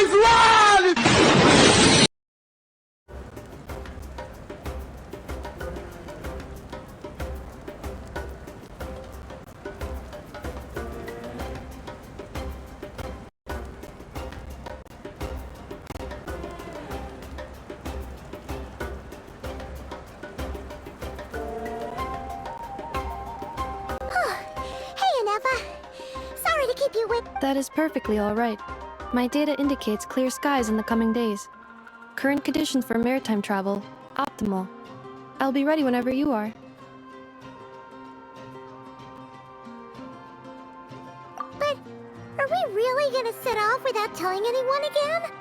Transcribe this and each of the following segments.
Guys, run! That is perfectly alright. My data indicates clear skies in the coming days. Current conditions for maritime travel, optimal. I'll be ready whenever you are. But are we really gonna set off without telling anyone again?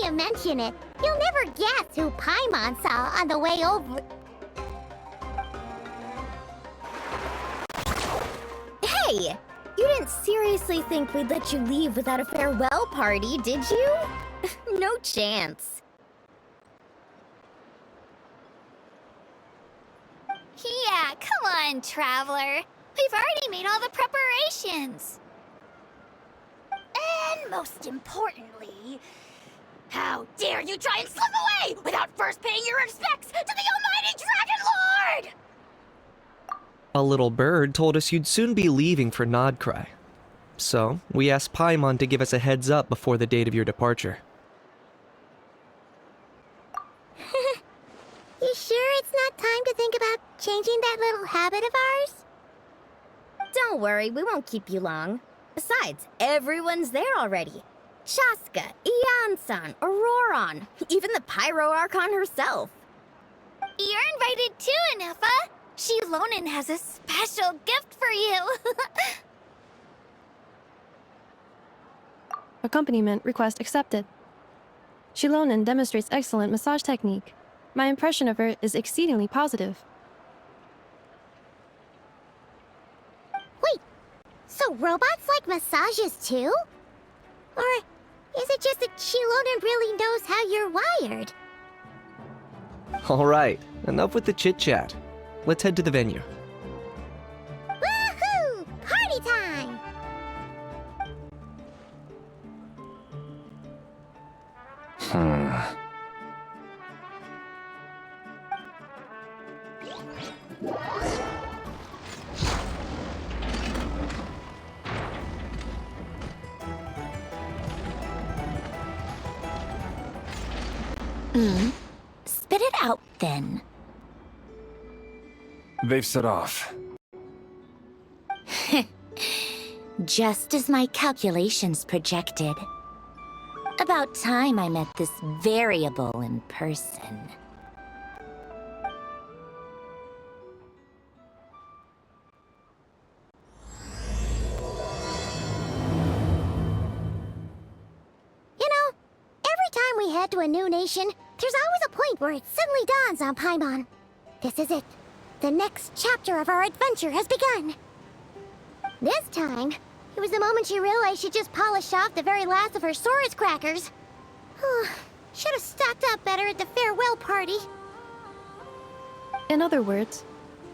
You mention it, you'll never guess who Paimon saw on the way over. Hey! You didn't seriously think we'd let you leave without a farewell party, did you? No chance. Yeah, come on, Traveler. We've already made all the preparations. And most importantly, how dare you try and slip away without first paying your respects to the almighty Dragon Lord! A little bird told us you'd soon be leaving for Nod-Krai. So, we asked Paimon to give us a heads up before the date of your departure. You sure it's not time to think about changing that little habit of ours? Don't worry, we won't keep you long. Besides, everyone's there already. Shaska, Ian-san, Auroron, even the Pyro Archon herself. You're invited too, Ineffa. Shilonen has a special gift for you. Accompaniment request accepted. Shilonen demonstrates excellent massage technique. My impression of her is exceedingly positive. Wait, so robots like massages too? Or is it just that Shilonen really knows how you're wired? Alright, enough with the chit-chat. Let's head to the venue. Woohoo! Party time! Spit it out, then. They've set off. Just as my calculations projected. About time I met this variable in person. You know, every time we head to a new nation, there's always a point where it suddenly dawns on Paimon. This is it. The next chapter of our adventure has begun. This time, it was the moment she realized she just polished off the very last of her Saurus crackers. Should have stocked up better at the farewell party. In other words,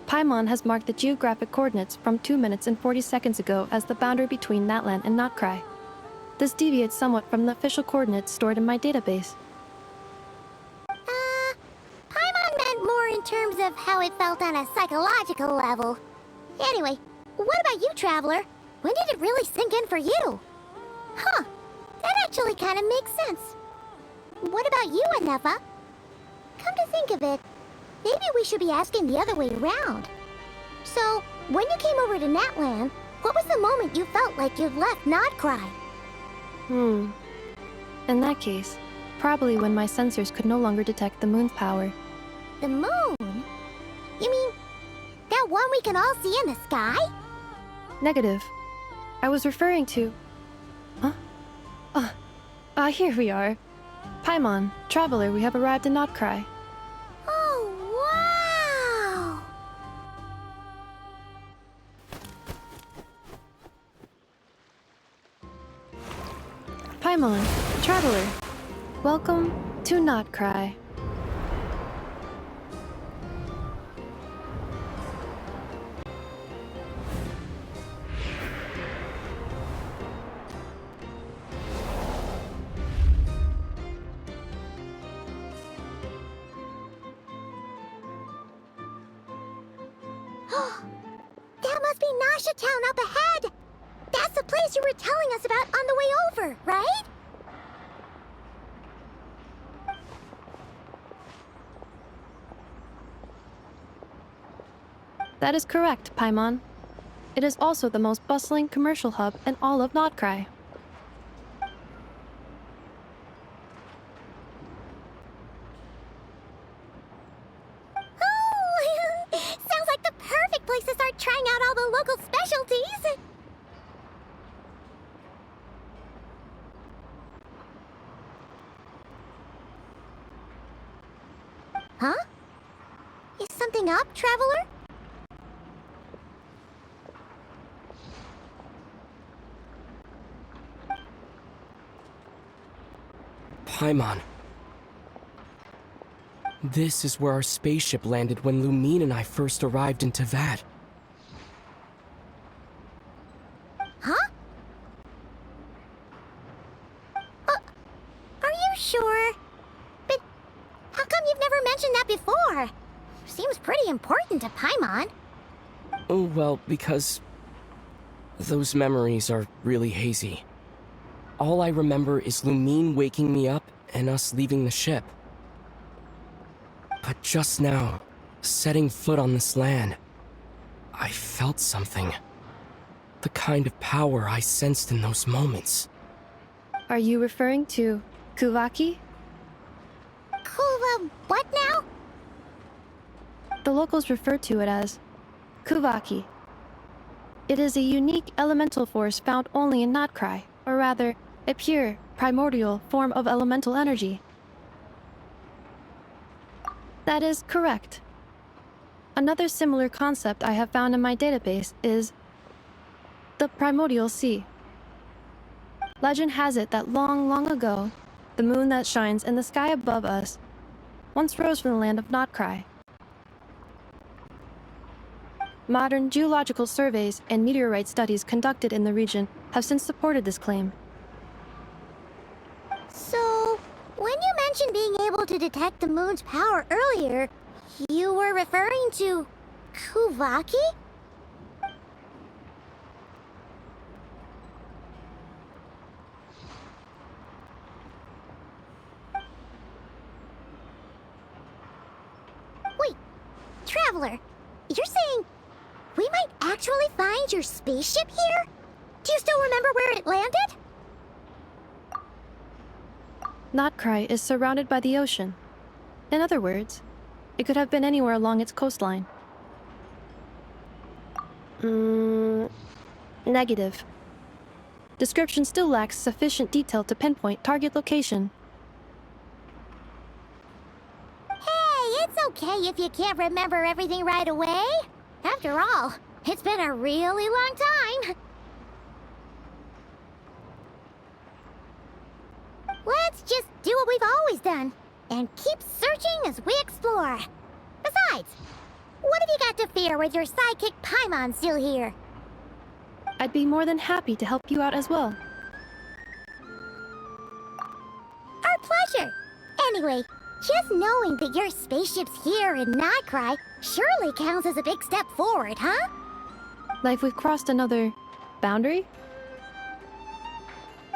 Paimon has marked the geographic coordinates from 2 minutes and 40 seconds ago as the boundary between Natlan and Nod-Krai. This deviates somewhat from the official coordinates stored in my database. Paimon meant more in terms of how it felt on a psychological level. Anyway, what about you, Traveler? When did it really sink in for you? Huh, that actually kind of makes sense. What about you, Ineffa? Come to think of it, maybe we should be asking the other way around. So, when you came over to Natlan, what was the moment you felt like you'd left Nod-Krai? In that case, probably when my sensors could no longer detect the moon's power. The moon? You mean, that one we can all see in the sky? Negative. I was referring to... Huh? Here we are. Paimon, Traveler, we have arrived in Nod-Krai. Oh, wow! Paimon, Traveler, welcome to Nod-Krai. That must be Nasha Town up ahead! That's the place you were telling us about on the way over, right? That is correct, Paimon. It is also the most bustling commercial hub in all of Nod-Krai. Oh! Sounds like the perfect place to start trying out all the local specialties! Huh? Is something up, traveler? Paimon. This is where our spaceship landed when Lumine and I first arrived in Teyvat. Huh? Are you sure? But how come you've never mentioned that before? Seems pretty important to Paimon. Oh, well, because those memories are really hazy. All I remember is Lumine waking me up and us leaving the ship. But just now, setting foot on this land, I felt something. The kind of power I sensed in those moments. Are you referring to Kuvaki? What now? The locals refer to it as Kuvaki. It is a unique elemental force found only in Nod-Krai, or rather, a pure, primordial form of elemental energy. That is correct. Another similar concept I have found in my database is the primordial sea. Legend has it that long, long ago, the moon that shines in the sky above us once rose from the land of Nod-Krai. Modern geological surveys and meteorite studies conducted in the region have since supported this claim. So, when you mentioned being able to detect the moon's power earlier, you were referring to Kuvaki? Wait, Traveler, you're saying we might actually find your spaceship here? Do you still remember where it landed? Nod-Krai is surrounded by the ocean. In other words, it could have been anywhere along its coastline. Negative. Description still lacks sufficient detail to pinpoint target location. Hey, it's okay if you can't remember everything right away. After all, it's been a really long time. Let's just do what we've always done, and keep searching as we explore. Besides, what have you got to fear with your sidekick Paimon still here? I'd be more than happy to help you out as well. Our pleasure. Anyway, just knowing that your spaceship's here in Nod-Krai surely counts as a big step forward, huh? Like we've crossed another boundary?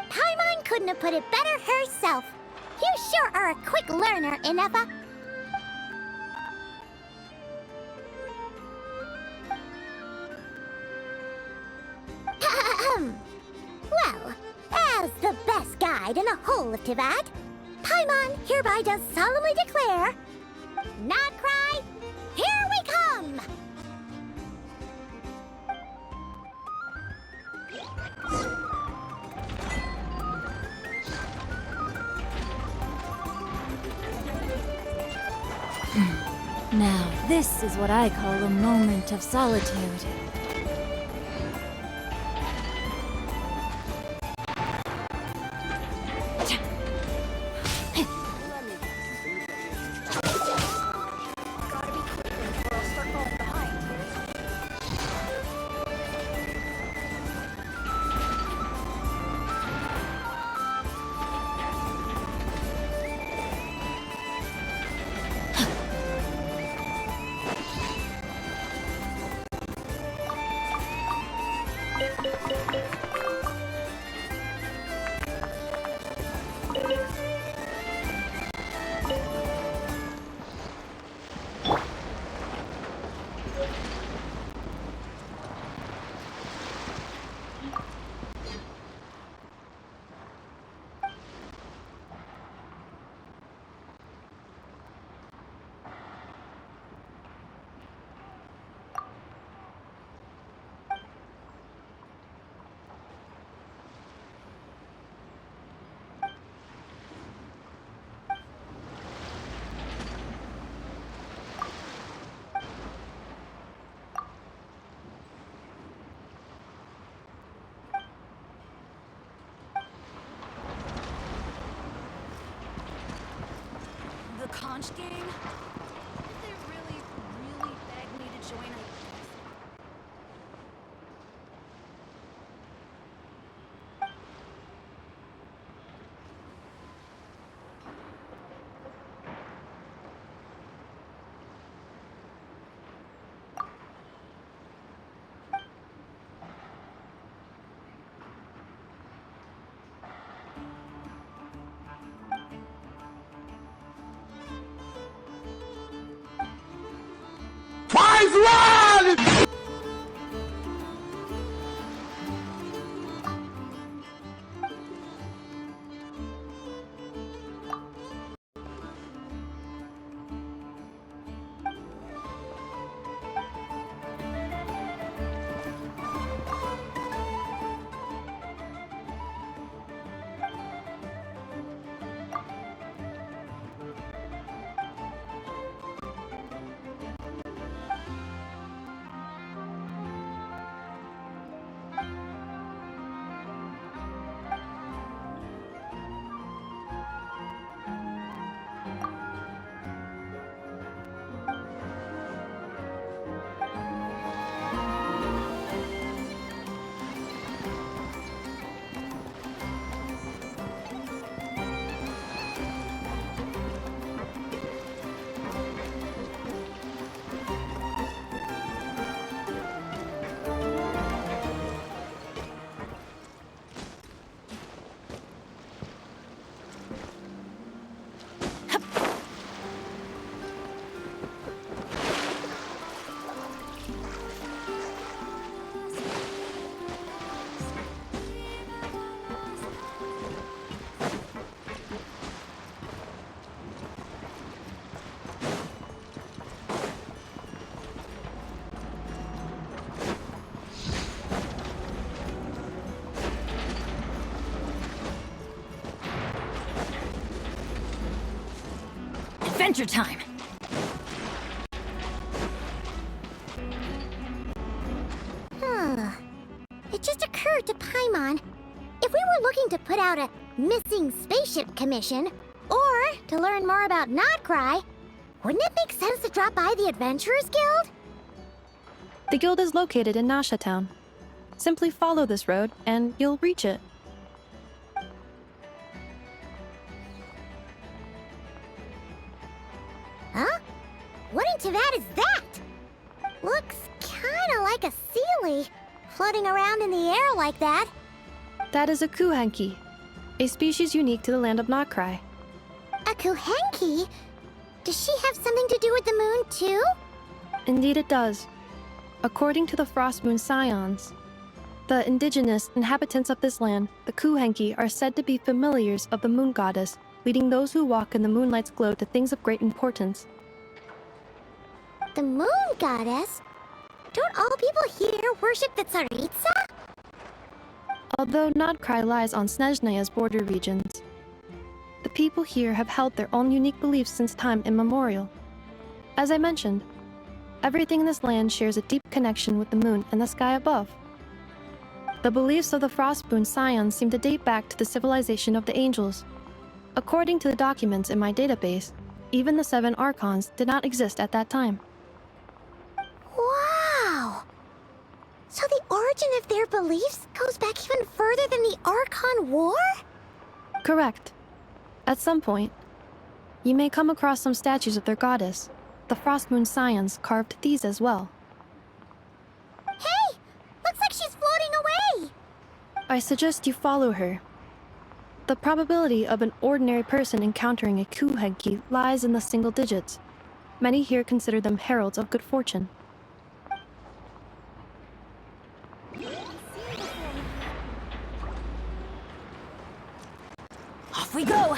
Paimon couldn't have put it better herself. You sure are a quick learner, Ineffa. Well, as the best guide in the whole of Teyvat, Paimon hereby does solemnly declare, Nod-Krai, here we come! Now, this is what I call a moment of solitude. launch, gang? If they really, really beg me to join, I guess. Adventure time! It just occurred to Paimon, if we were looking to put out a missing spaceship commission, or to learn more about NOD-KRAI, wouldn't it make sense to drop by the Adventurers Guild? The guild is located in Nasha town. Simply follow this road, and you'll reach it. Huh? What in Tivat is that? Looks kinda like a Sealy, floating around in the air like that. That is a Kuuhenki, a species unique to the land of NOD-KRAI. A Kuuhenki? Does she have something to do with the moon, too? Indeed it does. According to the Frost Moon Scions, the indigenous inhabitants of this land, the Kuuhenki, are said to be familiars of the moon goddess, leading those who walk in the moonlight's glow to things of great importance. The moon goddess? Don't all people here worship the Tsaritsa? Although NOD-KRAI lies on Snezhneya's border regions, the people here have held their own unique beliefs since time immemorial. As I mentioned, everything in this land shares a deep connection with the moon and the sky above. The beliefs of the Frostmoon Scions seem to date back to the civilization of the angels. According to the documents in my database, even the 7 Archons did not exist at that time. Wow! So the origin of their beliefs goes back even further than the Archon War? Correct. At some point, you may come across some statues of their goddess. The Frostmoon Scions carved these as well. Hey! Looks like she's floating away! I suggest you follow her. The probability of an ordinary person encountering a Kuuhenki lies in the single digits. Many here consider them heralds of good fortune. Off we go!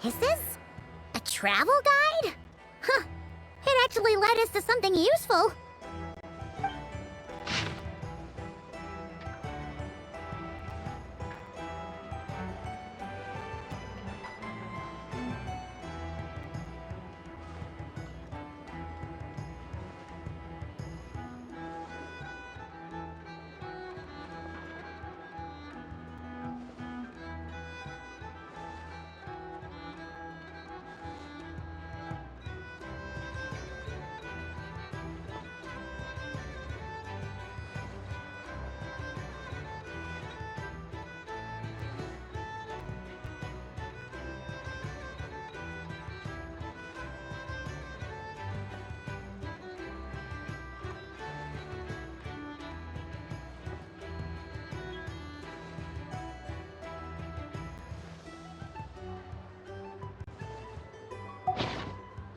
Is this a travel guide? Huh. It actually led us to something useful.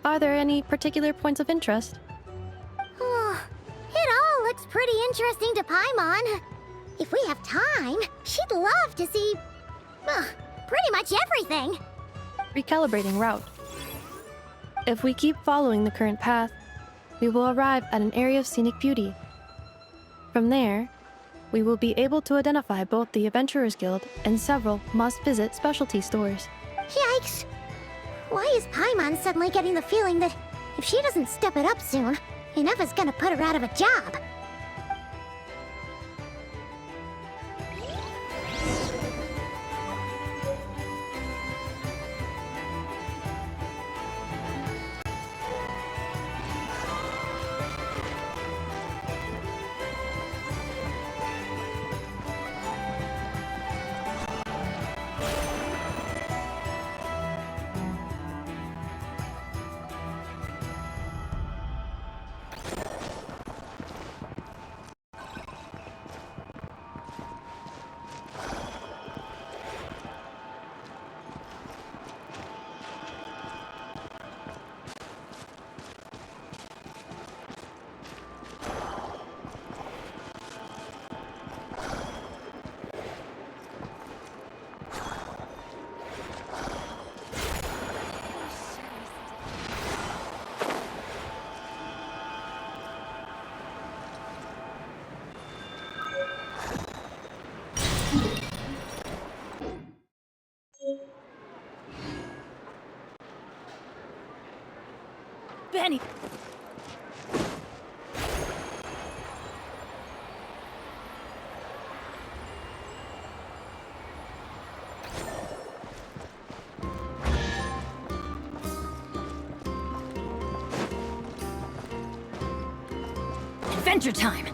Are there any particular points of interest? It all looks pretty interesting to Paimon. If we have time, she'd love to see... pretty much everything. Recalibrating route. If we keep following the current path, we will arrive at an area of scenic beauty. From there, we will be able to identify both the Adventurers Guild and several must-visit specialty stores. Yikes! Why is Paimon suddenly getting the feeling that if she doesn't step it up soon, Ineffa's gonna put her out of a job? Benny! Adventure time!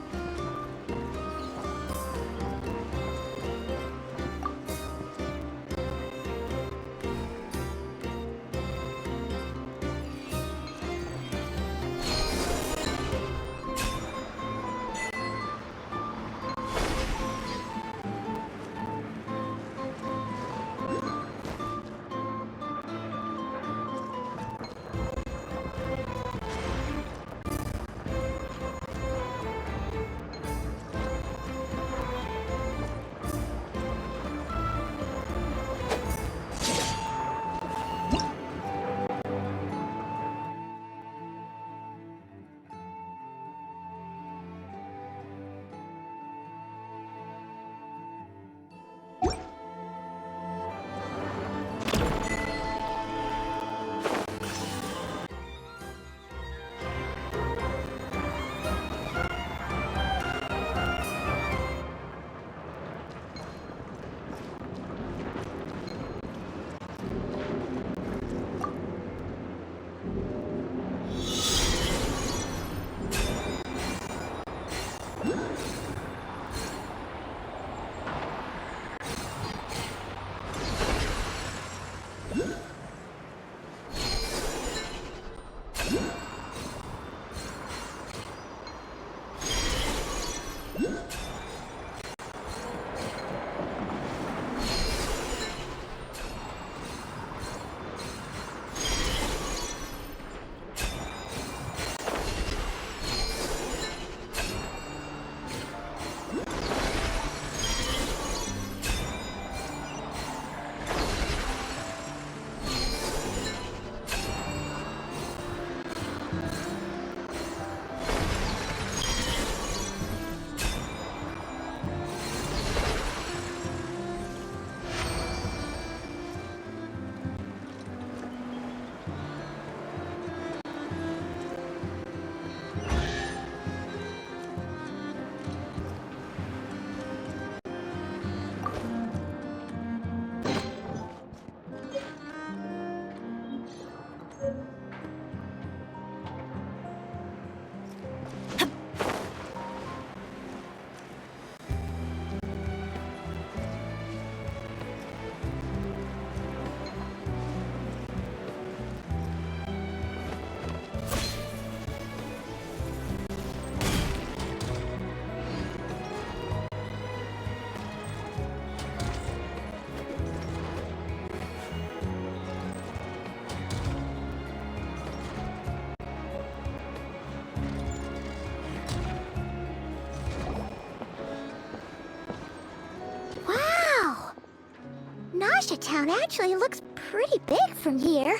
Nasha town actually looks pretty big from here.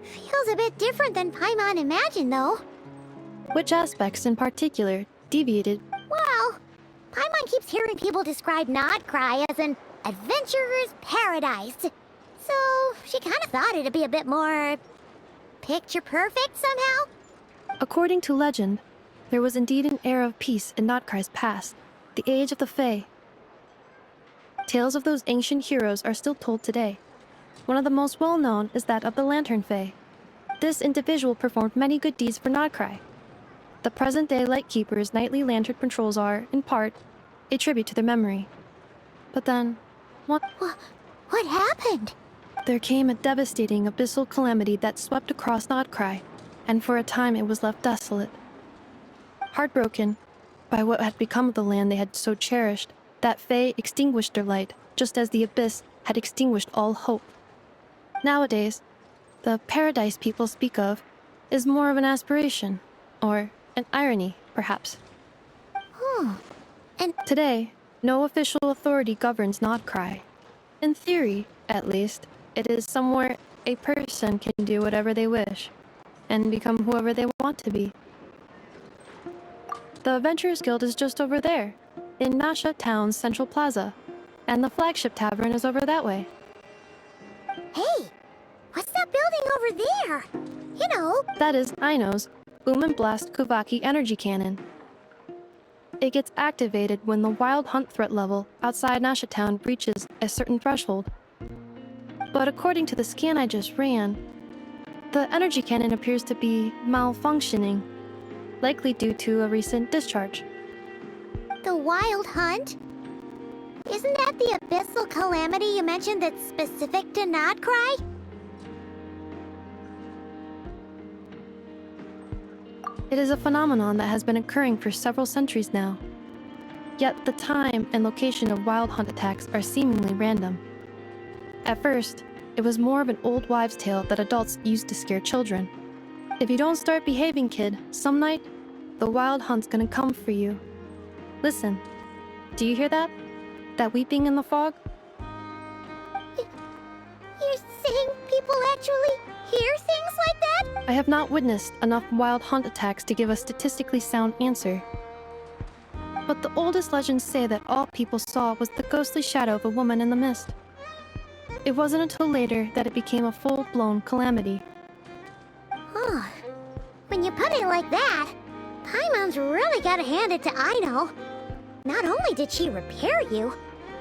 Feels a bit different than Paimon imagined, though. Which aspects in particular deviated? Well, Paimon keeps hearing people describe Nod-Krai as an adventurer's paradise. So, she kind of thought it'd be a bit more picture perfect somehow. According to legend, there was indeed an era of peace in Nod-Krai's past, the age of the Fae. Tales of those ancient heroes are still told today. One of the most well-known is that of the Lantern Fae. This individual performed many good deeds for Nod-Krai. The present-day Lightkeeper's nightly lantern patrols are, in part, a tribute to their memory. But then, What happened? there came a devastating abyssal calamity that swept across Nod-Krai, and for a time it was left desolate. Heartbroken by what had become of the land they had so cherished, that Fae extinguished their light, just as the abyss had extinguished all hope. Nowadays, the paradise people speak of is more of an aspiration, or an irony, perhaps. And Today, no official authority governs Nod-Krai. In theory, at least, it is somewhere a person can do whatever they wish, and become whoever they want to be. The Adventurers Guild is just over there, in Nasha Town's Central Plaza, and the flagship tavern is over that way. hey, what's that building over there? You know, That is Aino's Boom and Blast Kuvaki energy cannon. It gets activated when the wild hunt threat level outside Nasha Town reaches a certain threshold. But according to the scan I just ran, the energy cannon appears to be malfunctioning, likely due to a recent discharge. the Wild Hunt? Isn't that the abyssal calamity you mentioned that's specific to Nod-Krai? It is a phenomenon that has been occurring for several centuries now. Yet the time and location of wild hunt attacks are seemingly random. At first, it was more of an old wives' tale that adults used to scare children. If you don't start behaving, kid, some night, the wild hunt's gonna come for you. Listen, do you hear that? That weeping in the fog? You're saying people actually hear things like that? I have not witnessed enough wild hunt attacks to give a statistically sound answer. But the oldest legends say that all people saw was the ghostly shadow of a woman in the mist. It wasn't until later that it became a full-blown calamity. Huh. When you put it like that, Paimon's really gotta hand it to Aino. Not only did she repair you,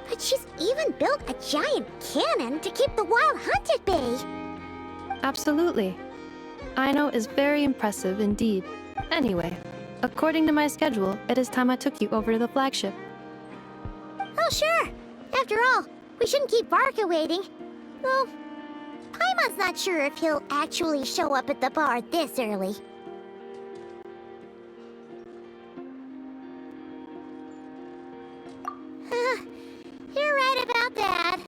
but she's even built a giant cannon to keep the wild hunt at bay. Absolutely. Aino is very impressive indeed. Anyway, according to my schedule, it is time I took you over to the flagship. Oh, sure. After all, we shouldn't keep Varka waiting. Well, Paimon's not sure if he'll actually show up at the bar this early. You're right about that.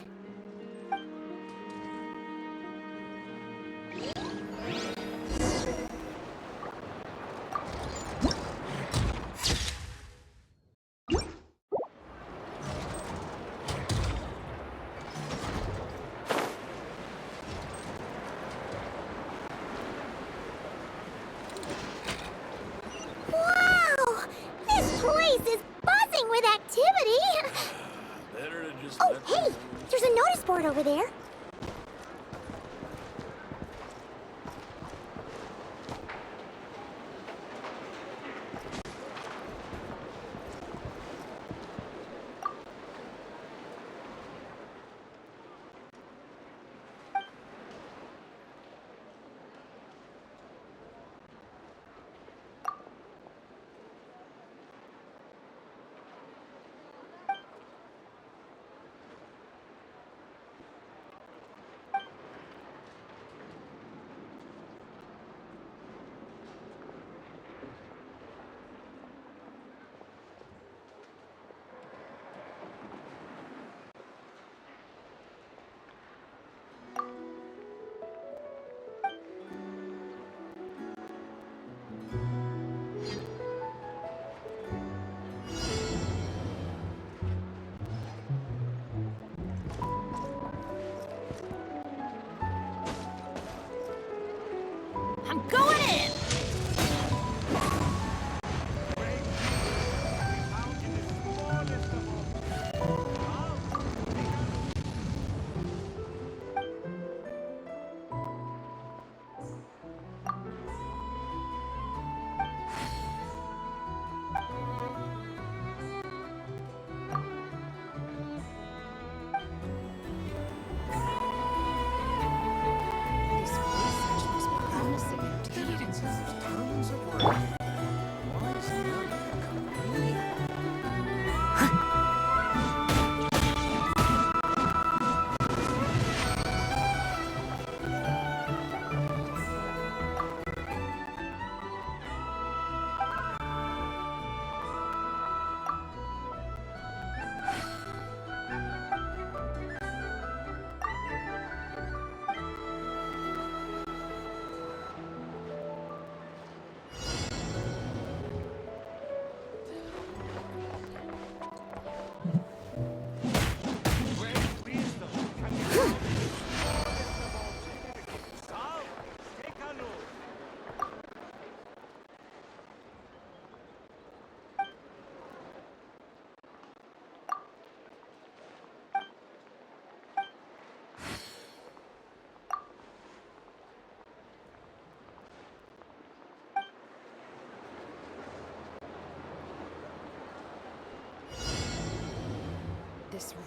Wow! This place is buzzing with activity! Oh, hey! There's a notice board over there.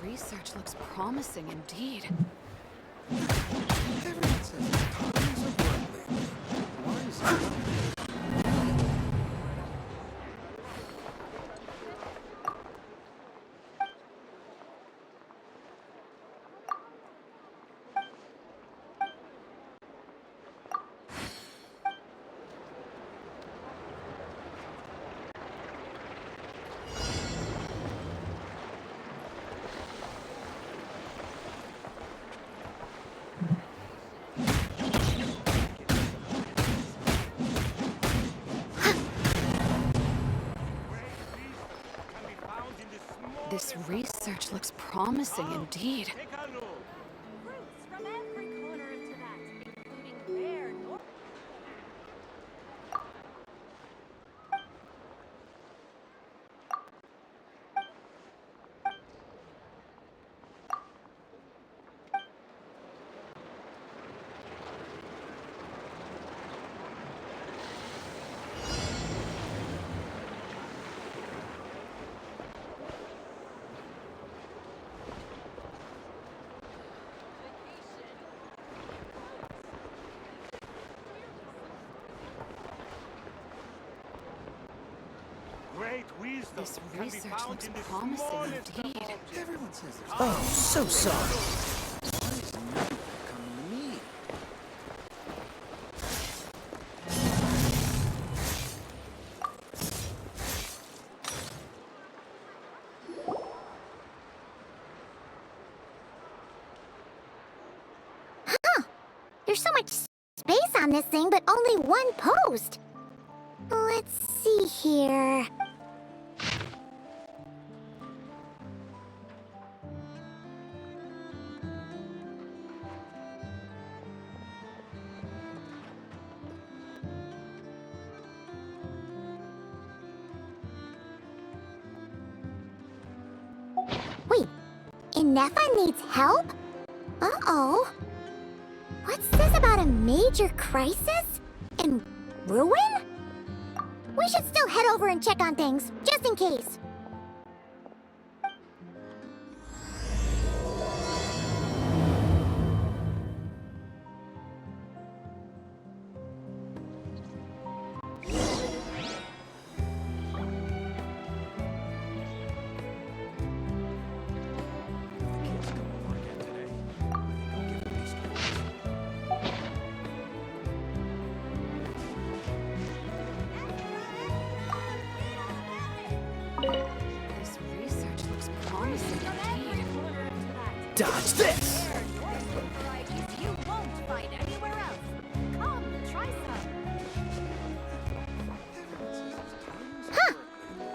research looks promising indeed. Everyone says the colonies are worldly. Why is it? This research looks promising indeed. Fruits from every corner of Tibet, including rare North. Great wisdom This can be research found looks in the promising smallest indeed. of objects. Everyone says there's Oh, so sorry. Why is nothing coming to me? There's so much space on this thing, but only one post. Let's see here. Wait, Ineffa needs help? Uh-oh. What's this about a major crisis? And ruin? We should still head over and check on things, just in case. This research looks promising indeed. Dodge this! Rare Northern varieties you won't find anywhere else. Come, try some. Huh!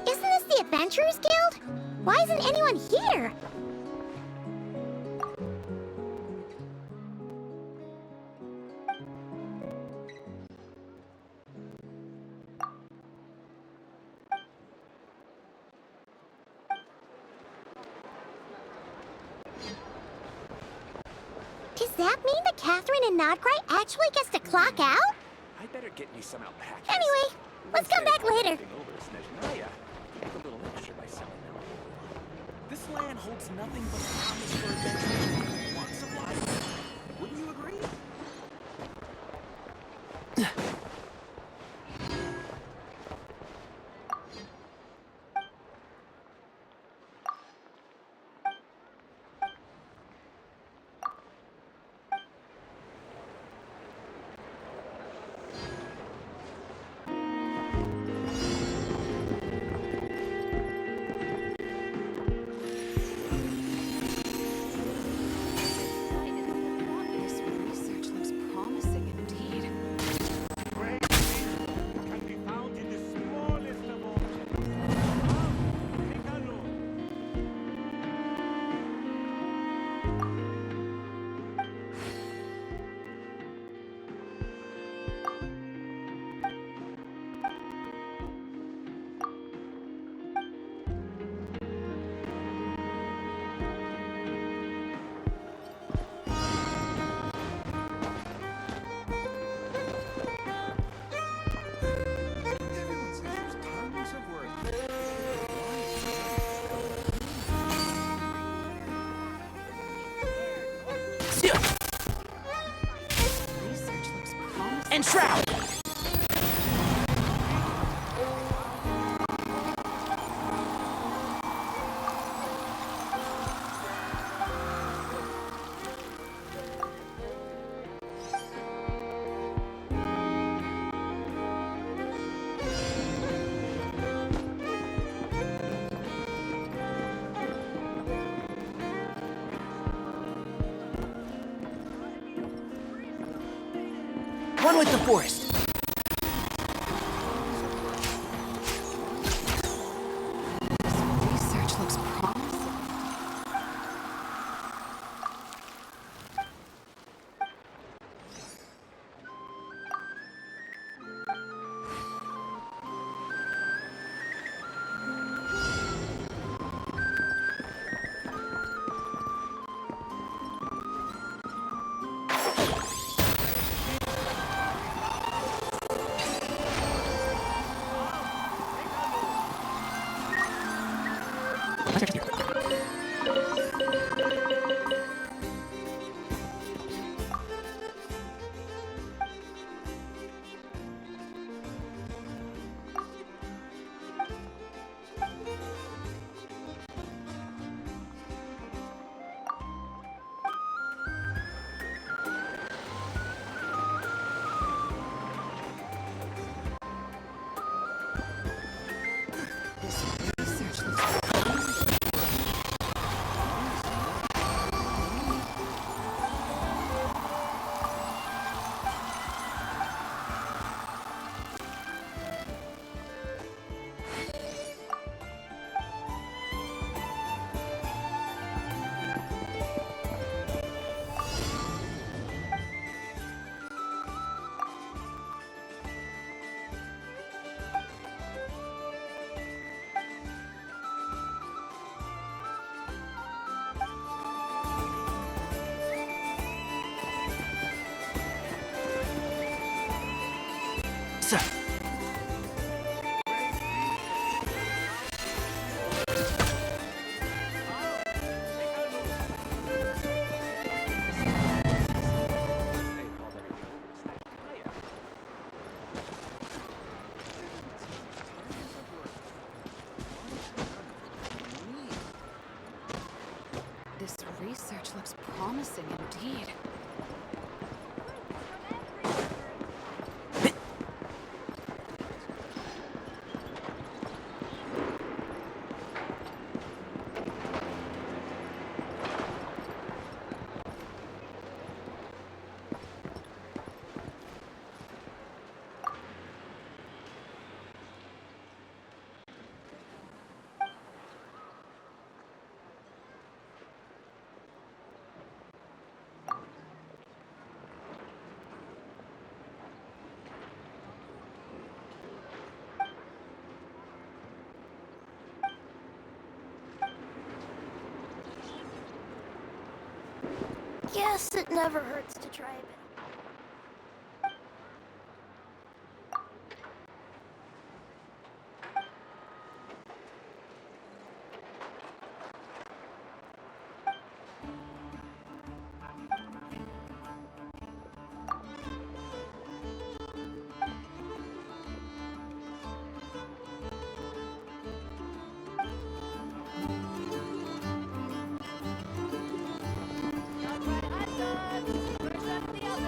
Isn't this the Adventurers Guild? Why isn't anyone here? Does that mean that Catherine and Nod-Krai actually gets to clock out? I better get me some alpacas. Anyway, let's come back later. Over Snezhnaya. Make a little extra by selling them. This land holds nothing but promise for adventure and lots of life. Wouldn't you agree? This research looks promising indeed. Research looks promising. And Shroud! One with the forest. Research looks promising. Sir. This research looks promising indeed. Guess it never hurts to try a bit. Where's everybody else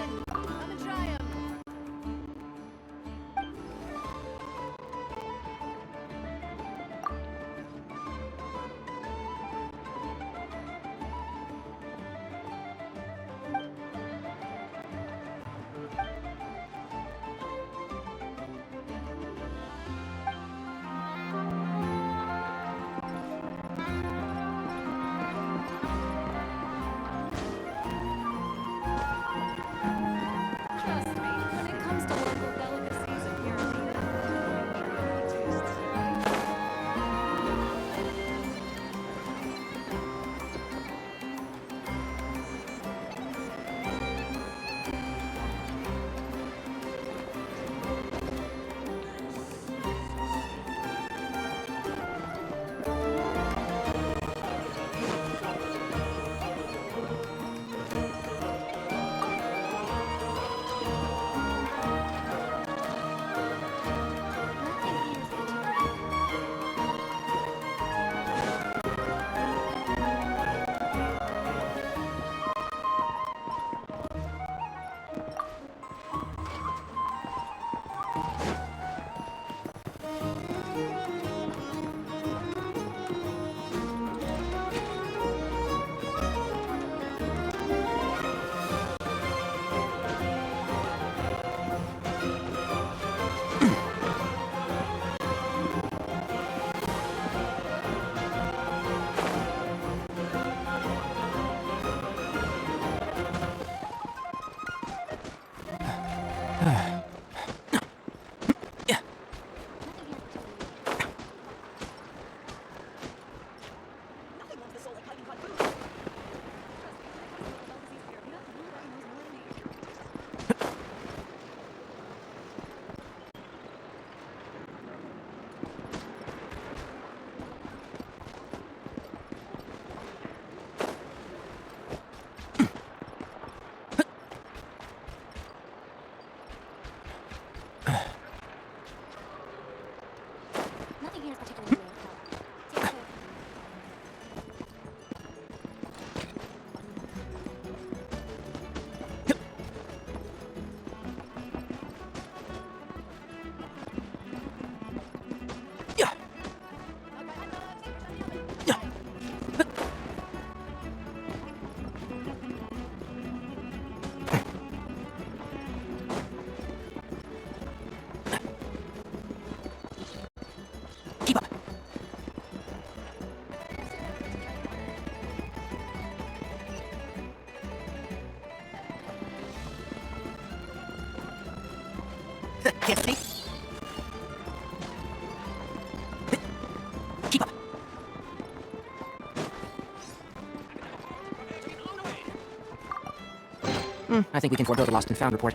Can't see. Keep up. I think we can forego the lost and found report.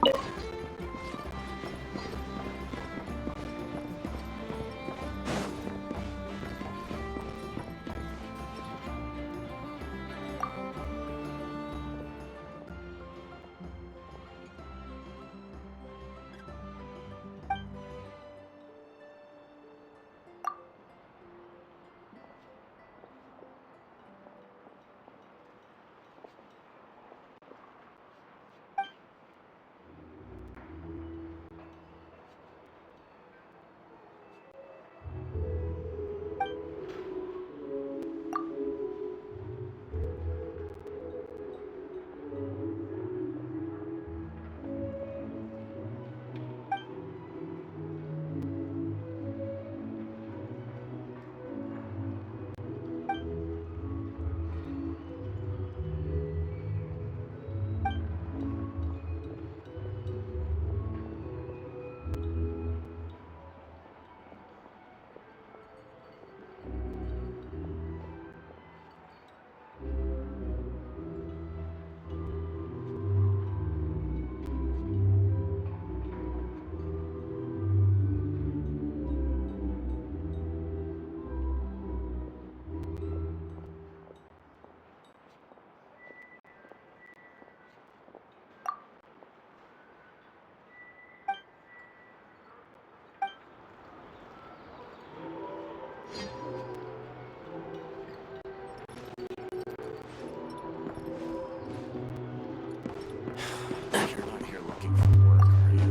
You're not here looking for work, are you?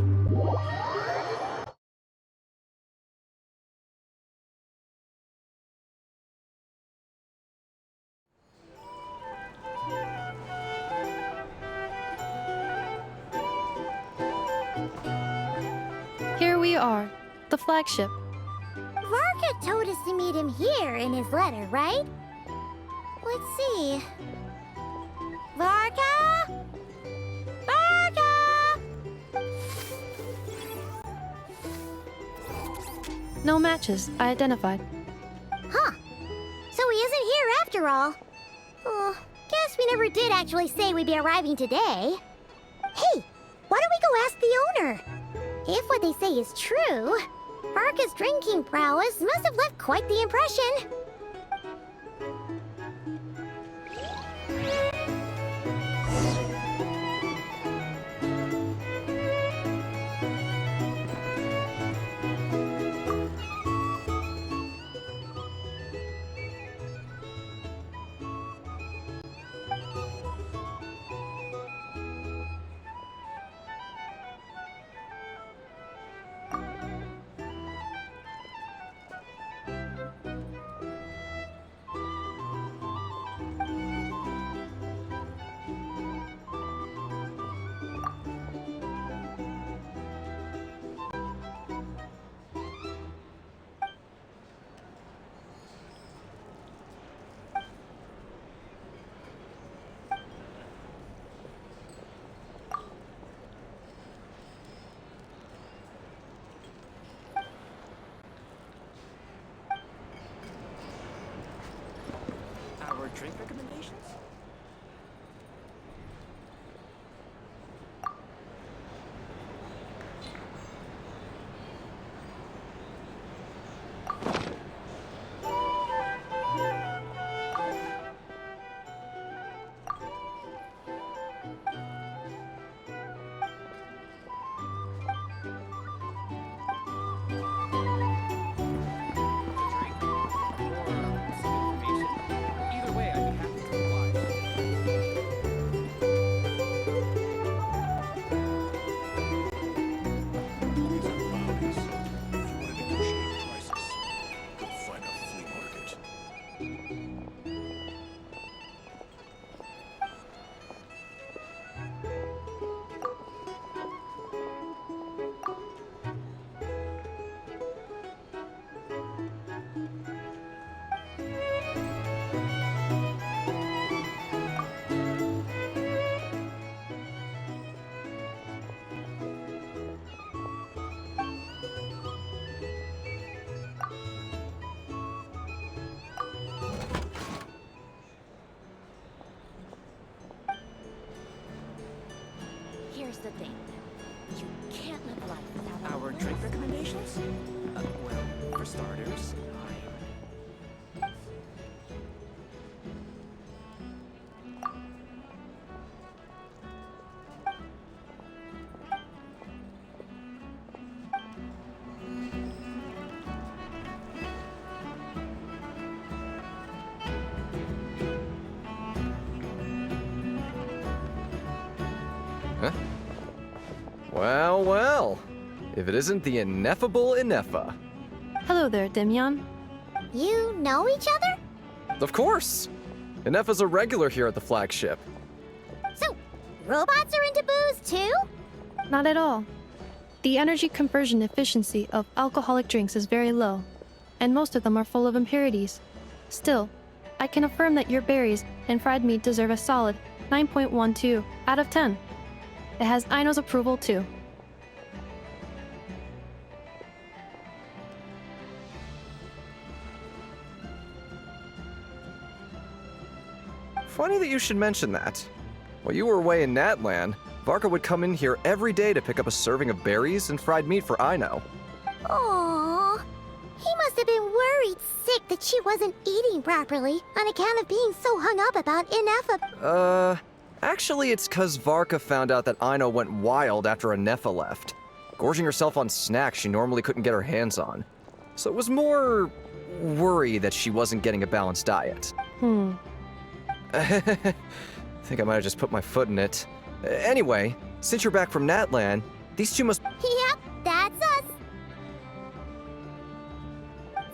Here we are, the flagship. Varka told us to meet him here in his letter, right? Let's see. Varka? Varka! No matches, I identified. Huh. So he isn't here after all. Oh, guess we never did actually say we'd be arriving today. Hey, why don't we go ask the owner? If what they say is true, Varka's drinking prowess must have left quite the impression. the thing. You can't live life without Our drink recommendations? Well, for starters, Well, well. If it isn't the ineffable Ineffa. Hello there, Demyon. You know each other? Of course! Ineffa's a regular here at the flagship. So, robots are into booze too? Not at all. The energy conversion efficiency of alcoholic drinks is very low, and most of them are full of impurities. Still, I can affirm that your berries and fried meat deserve a solid 9.12 out of 10. It has Aino's approval too. Funny that you should mention that. While you were away in Natlan, Varka would come in here every day to pick up a serving of berries and fried meat for Aino. Aww. He must have been worried sick that she wasn't eating properly on account of being so hung up about Ineffa. Actually it's 'cause Varka found out that Aino went wild after Ineffa left, gorging herself on snacks she normally couldn't get her hands on. So it was more worry that she wasn't getting a balanced diet. I think I might have just put my foot in it. Anyway, since you're back from Natlan, these two must— Yep, that's us.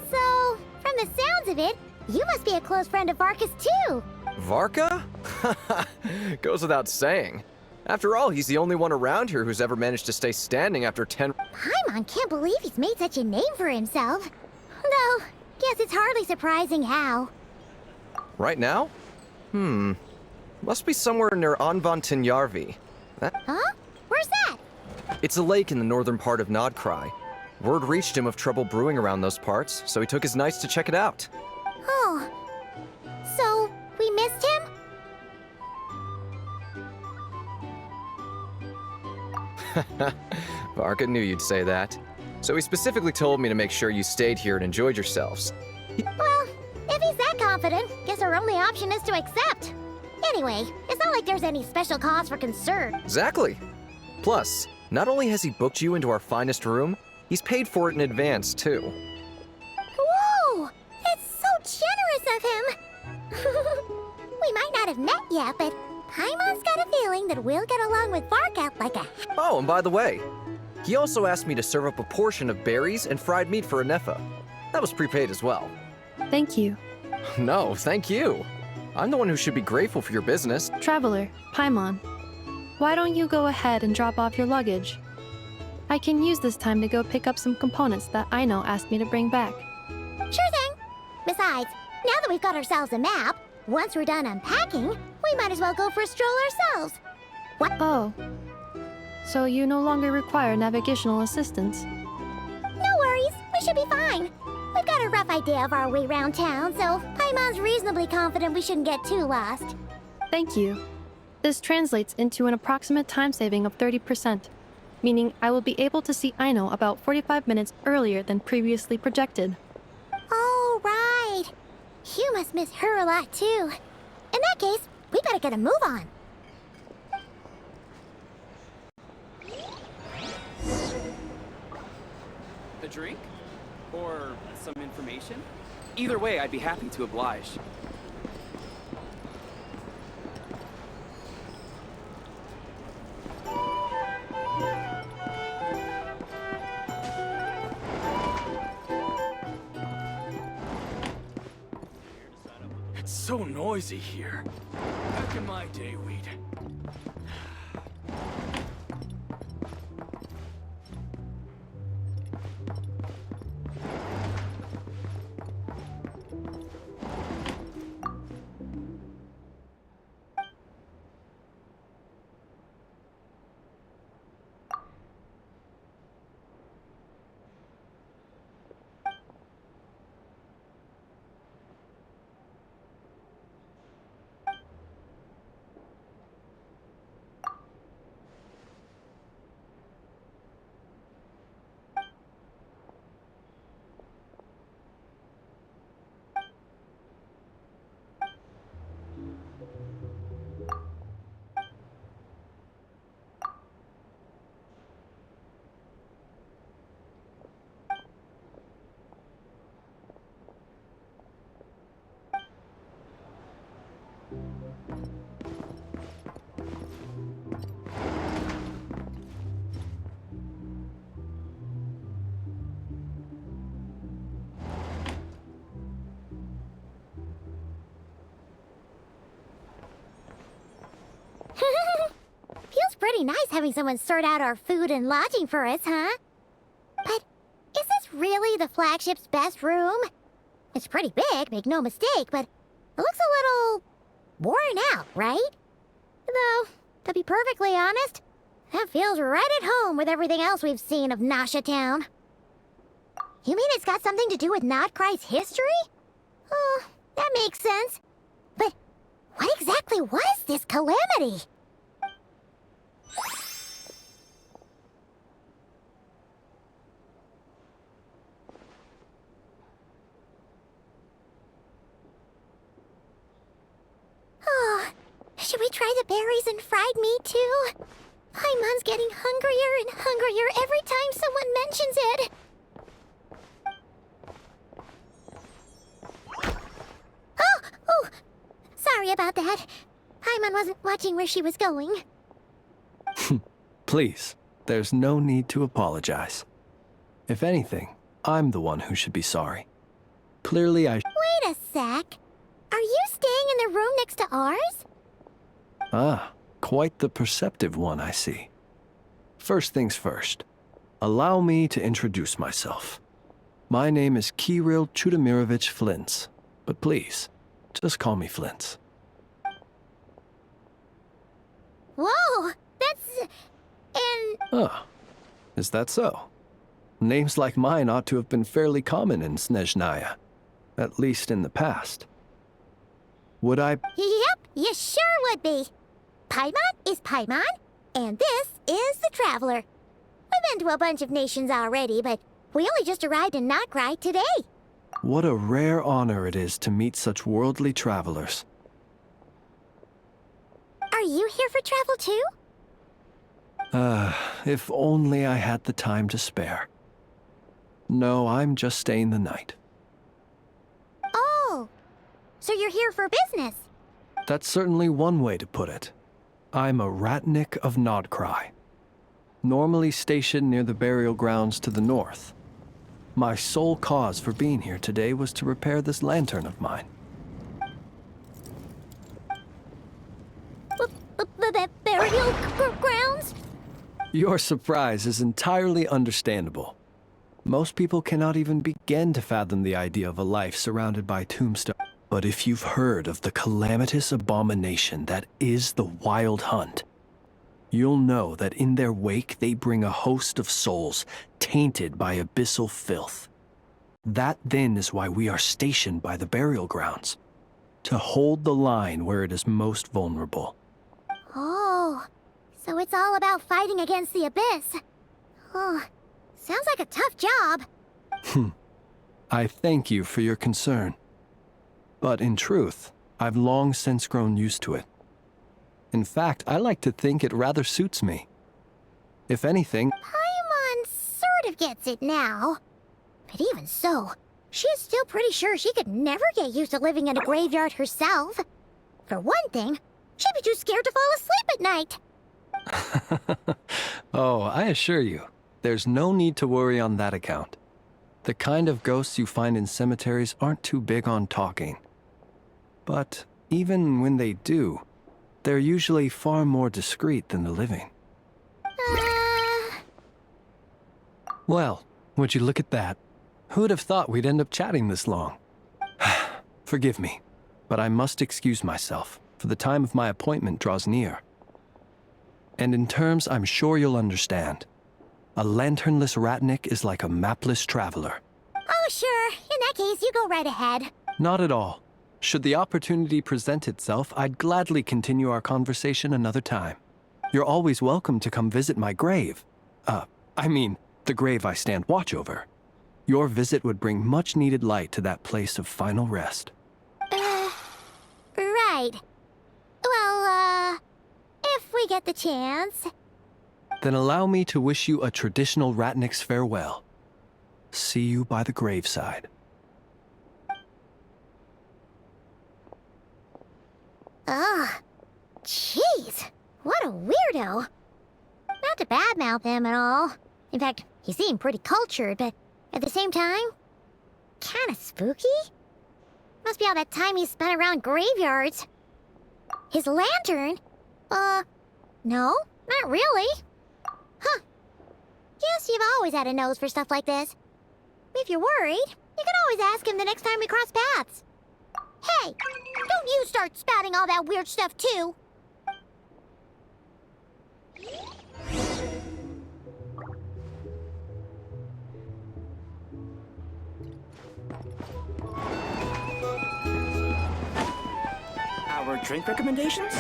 So, from the sounds of it, you must be a close friend of Varka's too. Varka? Goes without saying. After all, he's the only one around here who's ever managed to stay standing after 10— Paimon can't believe he's made such a name for himself. Though, guess it's hardly surprising how. Right now? Must be somewhere near Anvantinjarvi. Huh? Where's that? It's a lake in the northern part of Nod-Krai. Word reached him of trouble brewing around those parts, so he took his knights to check it out. Oh. So, we missed him? Varka knew you'd say that. So he specifically told me to make sure you stayed here and enjoyed yourselves. Well, if he's that confident, guess our only option is to accept. Anyway, it's not like there's any special cause for concern. Exactly. Plus, not only has he booked you into our finest room, he's paid for it in advance, too. Whoa! It's so generous of him! We might not have met yet, but Paimon's got a feeling that we'll get along with Varka like a— Oh, and by the way, he also asked me to serve up a portion of berries and fried meat for Ineffa. That was prepaid as well. Thank you. No, thank you. I'm the one who should be grateful for your business. Traveler, Paimon, why don't you go ahead and drop off your luggage? I can use this time to go pick up some components that Aino asked me to bring back. Sure thing! Besides, now that we've got ourselves a map, once we're done unpacking, we might as well go for a stroll ourselves. What? Oh. So you no longer require navigational assistance? No worries, we should be fine. We've got a rough idea of our way around town, so Paimon's reasonably confident we shouldn't get too lost. Thank you. This translates into an approximate time saving of 30%, meaning I will be able to see Aino about 45 minutes earlier than previously projected. Oh, right. You must miss her a lot, too. In that case, we better get a move on. a drink? Or some information? Either way, I'd be happy to oblige. It's so noisy here. Back in my day, we'd... pretty nice having someone sort out our food and lodging for us, huh? But is this really the flagship's best room? It's pretty big, make no mistake, but it looks a little worn out, right? Though, to be perfectly honest, that feels right at home with everything else we've seen of Nasha Town. You mean it's got something to do with Nod-Krai's history? Oh, that makes sense. But what exactly was this calamity? Oh, should we try the berries and fried meat too? Paimon's getting hungrier and hungrier every time someone mentions it. Oh, sorry about that. Paimon wasn't watching where she was going. Please, there's no need to apologize. If anything, I'm the one who should be sorry. Clearly I... Wait a sec. Are you staying in the room next to ours? Ah, quite the perceptive one, I see. First things first, allow me to introduce myself. My name is Kirill Chudamirovich Flins, but please, just call me Flins. Whoa, that's... Ah, is that so? Names like mine ought to have been fairly common in Snezhnaya, at least in the past. Would I... Yep, you sure would be. Paimon is Paimon, and this is the Traveler. We've been to a bunch of nations already, but we only just arrived in Nod-Krai today. What a rare honor it is to meet such worldly travelers. Are you here for travel too? If only I had the time to spare. No, I'm just staying the night. Oh, so you're here for business? That's certainly one way to put it. I'm a Ratnik of Nod-Krai, normally stationed near the burial grounds to the north. My sole cause for being here today was to repair this lantern of mine. Burial grounds? Your surprise is entirely understandable. Most people cannot even begin to fathom the idea of a life surrounded by tombstones. But if you've heard of the calamitous abomination that is the Wild Hunt, you'll know that in their wake they bring a host of souls tainted by abyssal filth. That then is why we are stationed by the burial grounds, to hold the line where it is most vulnerable. Oh, so it's all about fighting against the abyss. Oh, sounds like a tough job. I thank you for your concern. But in truth, I've long since grown used to it. In fact, I like to think it rather suits me. If anything... Paimon sort of gets it now. But even so, she's still pretty sure she could never get used to living in a graveyard herself. For one thing, she'd be too scared to fall asleep at night. Oh, I assure you, there's no need to worry on that account. The kind of ghosts you find in cemeteries aren't too big on talking. But even when they do, they're usually far more discreet than the living. Well, would you look at that? Who would have thought we'd end up chatting this long? Forgive me, but I must excuse myself, for the time of my appointment draws near. And in terms I'm sure you'll understand, a lanternless Ratnik is like a mapless traveler. Oh, sure. In that case, you go right ahead. Not at all. Should the opportunity present itself, I'd gladly continue our conversation another time. You're always welcome to come visit my grave. I mean, the grave I stand watch over. Your visit would bring much-needed light to that place of final rest. Right. Well, if we get the chance. Then allow me to wish you a traditional Ratnik's farewell. See you by the graveside. Ugh. Jeez. What a weirdo. Not to badmouth him at all. In fact, he seemed pretty cultured, but at the same time, kinda spooky? Must be all that time he spent around graveyards. His lantern? No, Not really. Huh. Guess you've always had a nose for stuff like this. If you're worried, you can always ask him the next time we cross paths. Hey, don't you start spouting all that weird stuff too. Our drink recommendations?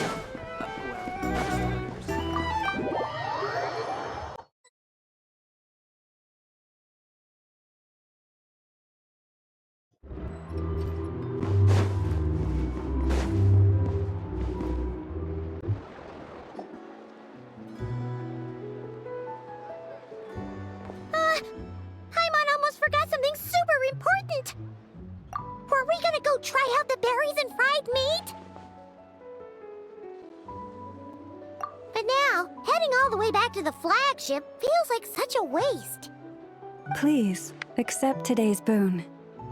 Paimon almost forgot something super important. Were we gonna go try out the berries and fried meat? But now, heading all the way back to the flagship feels like such a waste. Please, accept today's boon.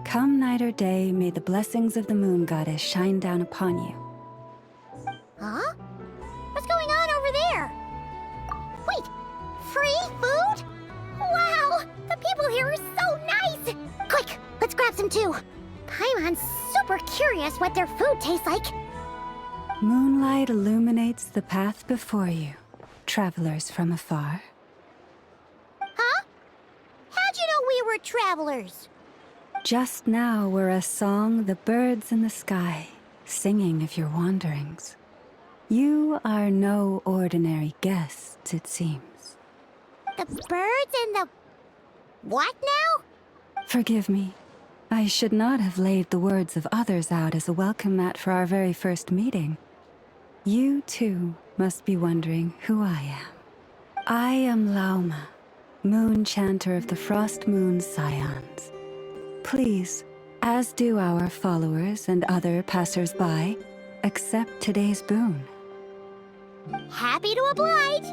Come night or day, may the blessings of the moon goddess shine down upon you. Huh? What's going on over there? Wait, free food? Wow, the people here are so nice! Quick, let's grab some too. Paimon's super curious what their food tastes like. Moonlight illuminates the path before you, travelers from afar. Huh? How'd you know we were travelers? Just now were a song the birds in the sky, singing of your wanderings. You are no ordinary guests, it seems. The birds and the... what now? Forgive me. I should not have laid the words of others out as a welcome mat for our very first meeting. You, too, must be wondering who I am. I am Lauma, moon chanter of the Frost Moon Scions. Please, as do our followers and other passers-by, accept today's boon. Happy to oblige.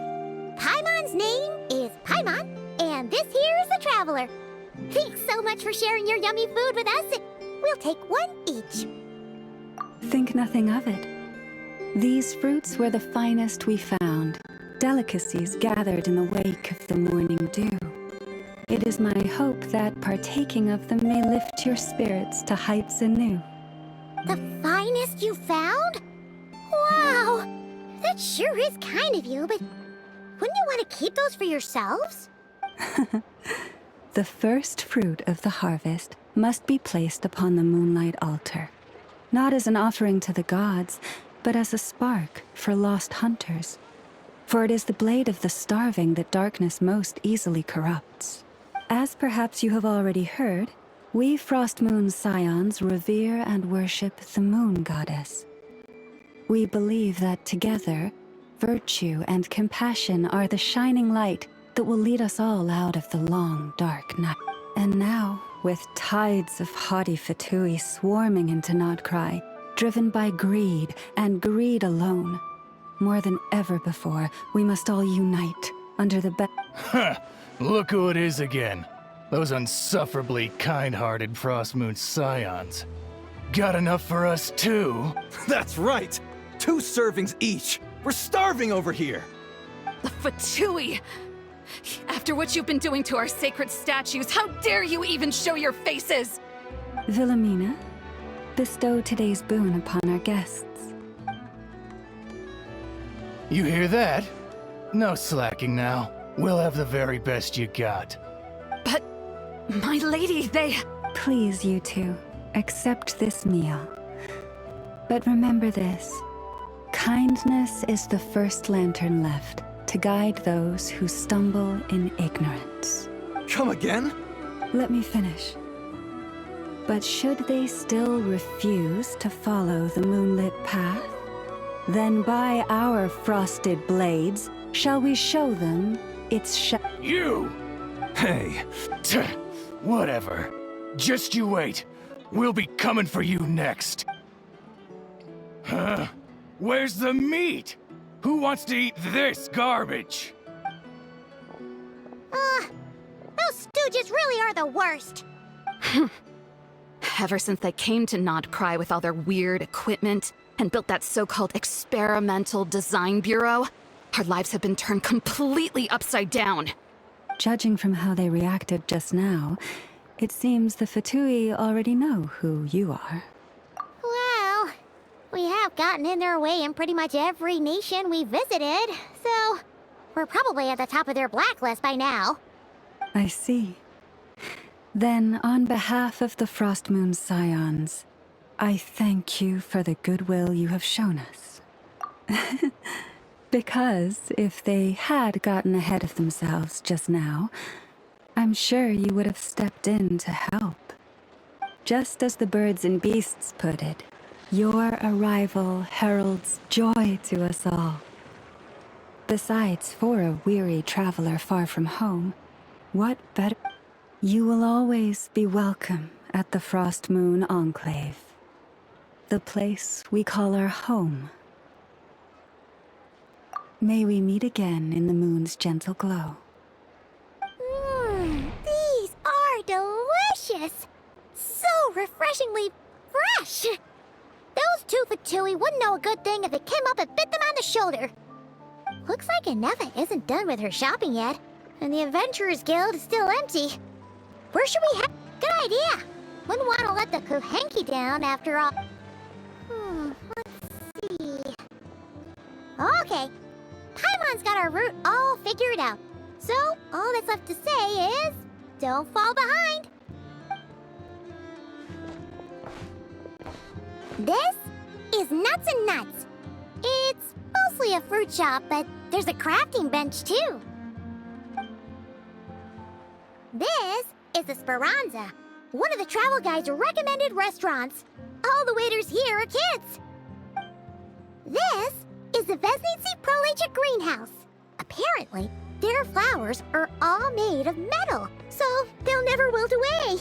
Paimon's name is Paimon, and this here is the traveler. Thanks so much for sharing your yummy food with us. We'll take one each. Think nothing of it. These fruits were the finest we found, delicacies gathered in the wake of the morning dew. It is my hope that partaking of them may lift your spirits to heights anew. The finest you found? Wow! That sure is kind of you, but wouldn't you want to keep those for yourselves? The first fruit of the harvest must be placed upon the moonlight altar, not as an offering to the gods, but as a spark for lost hunters. For it is the blade of the starving that darkness most easily corrupts. As perhaps you have already heard, we Frost Moon Scions revere and worship the moon goddess. We believe that together, virtue and compassion are the shining light that will lead us all out of the long, dark night. And now, with tides of haughty Fatui swarming into Nod-Krai, driven by greed, and greed alone, more than ever before, we must all unite under the Huh! Look who it is again. Those unsufferably kind-hearted Frost Moon Scions. Got enough for us too? That's right! 2 servings each! We're starving over here! The Fatui! After what you've been doing to our sacred statues, how dare you even show your faces? Wilhelmina, bestow today's boon upon our guests. You hear that? No slacking now. We'll have the very best you got. But, my lady, they... Please, you two, accept this meal. But remember this. Kindness is the first lantern left to guide those who stumble in ignorance. Come again? Let me finish. But should they still refuse to follow the moonlit path, then by our frosted blades shall we show them its You! Hey! Whatever. Just you wait. We'll be coming for you next. Huh? Where's the meat? Who wants to eat this garbage? Those stooges really are the worst. Ever since they came to Nod-Krai with all their weird equipment and built that so-called experimental design bureau, Our lives have been turned completely upside down. Judging from how they reacted just now, it seems the Fatui already know who you are. Well, we have gotten in their way in pretty much every nation we visited, so we're probably at the top of their blacklist by now. I see. Then, on behalf of the Frost Moon Scions, I thank you for the goodwill you have shown us. Because if they had gotten ahead of themselves just now, I'm sure you would have stepped in to help. Just as the birds and beasts put it, your arrival heralds joy to us all. Besides, for a weary traveler far from home, what better? You will always be welcome at the Frost Moon Enclave, the place we call our home. May we meet again in the moon's gentle glow. These are delicious! So refreshingly fresh! Those two Fatui wouldn't know a good thing if it came up and bit them on the shoulder. Looks like Ineffa isn't done with her shopping yet, and the Adventurers Guild is still empty. Where should we head? Good idea! Wouldn't want to let the Kuuhenki down after all. Let's see. Okay. Paimon's got our route all figured out. So, all that's left to say is, don't fall behind. This is Nuts and Nuts. It's mostly a fruit shop, but there's a crafting bench too. This is the Speranza, one of the travel guide's recommended restaurants. All the waiters here are kids. This is the Vesnitsi Prolegia greenhouse. Apparently, their flowers are all made of metal, so they'll never wilt away.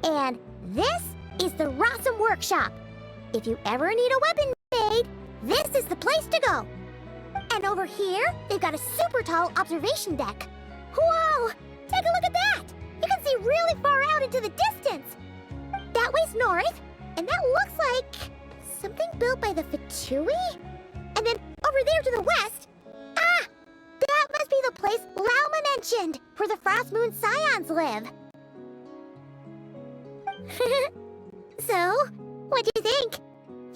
And this is the Rossum Workshop. If you ever need a weapon made, this is the place to go. And over here, they've got a super tall observation deck. Whoa! Take a look at that! You can see really far out into the distance. That way's north, and that looks like something built by the Fatui? And then over there to the west, that must be the place Lauma mentioned, where the Frost Moon Scions live. So, what do you think?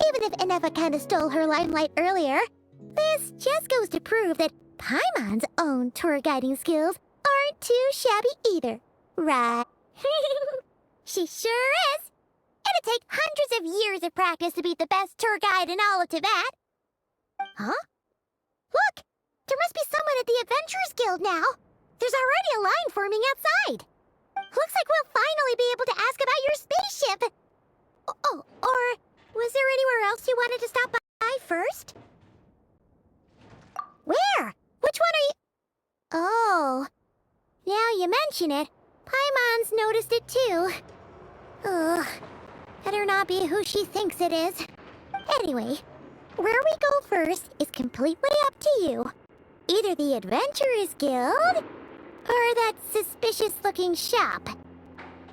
Even if Ineffa kinda stole her limelight earlier, this just goes to prove that Paimon's own tour guiding skills aren't too shabby either, right? She sure is! It'd take hundreds of years of practice to beat the best tour guide in all of Tibet. Huh? Look! There must be someone at the Adventurers Guild now. There's already a line forming outside. Looks like we'll finally be able to ask about your spaceship. Oh, or was there anywhere else you wanted to stop by first? Where? Which one are you? Oh. Now you mention it, Paimon's noticed it too. Ugh. Better not be who she thinks it is. Anyway, where we go first is completely up to you. Either the Adventurers Guild, or that suspicious-looking shop.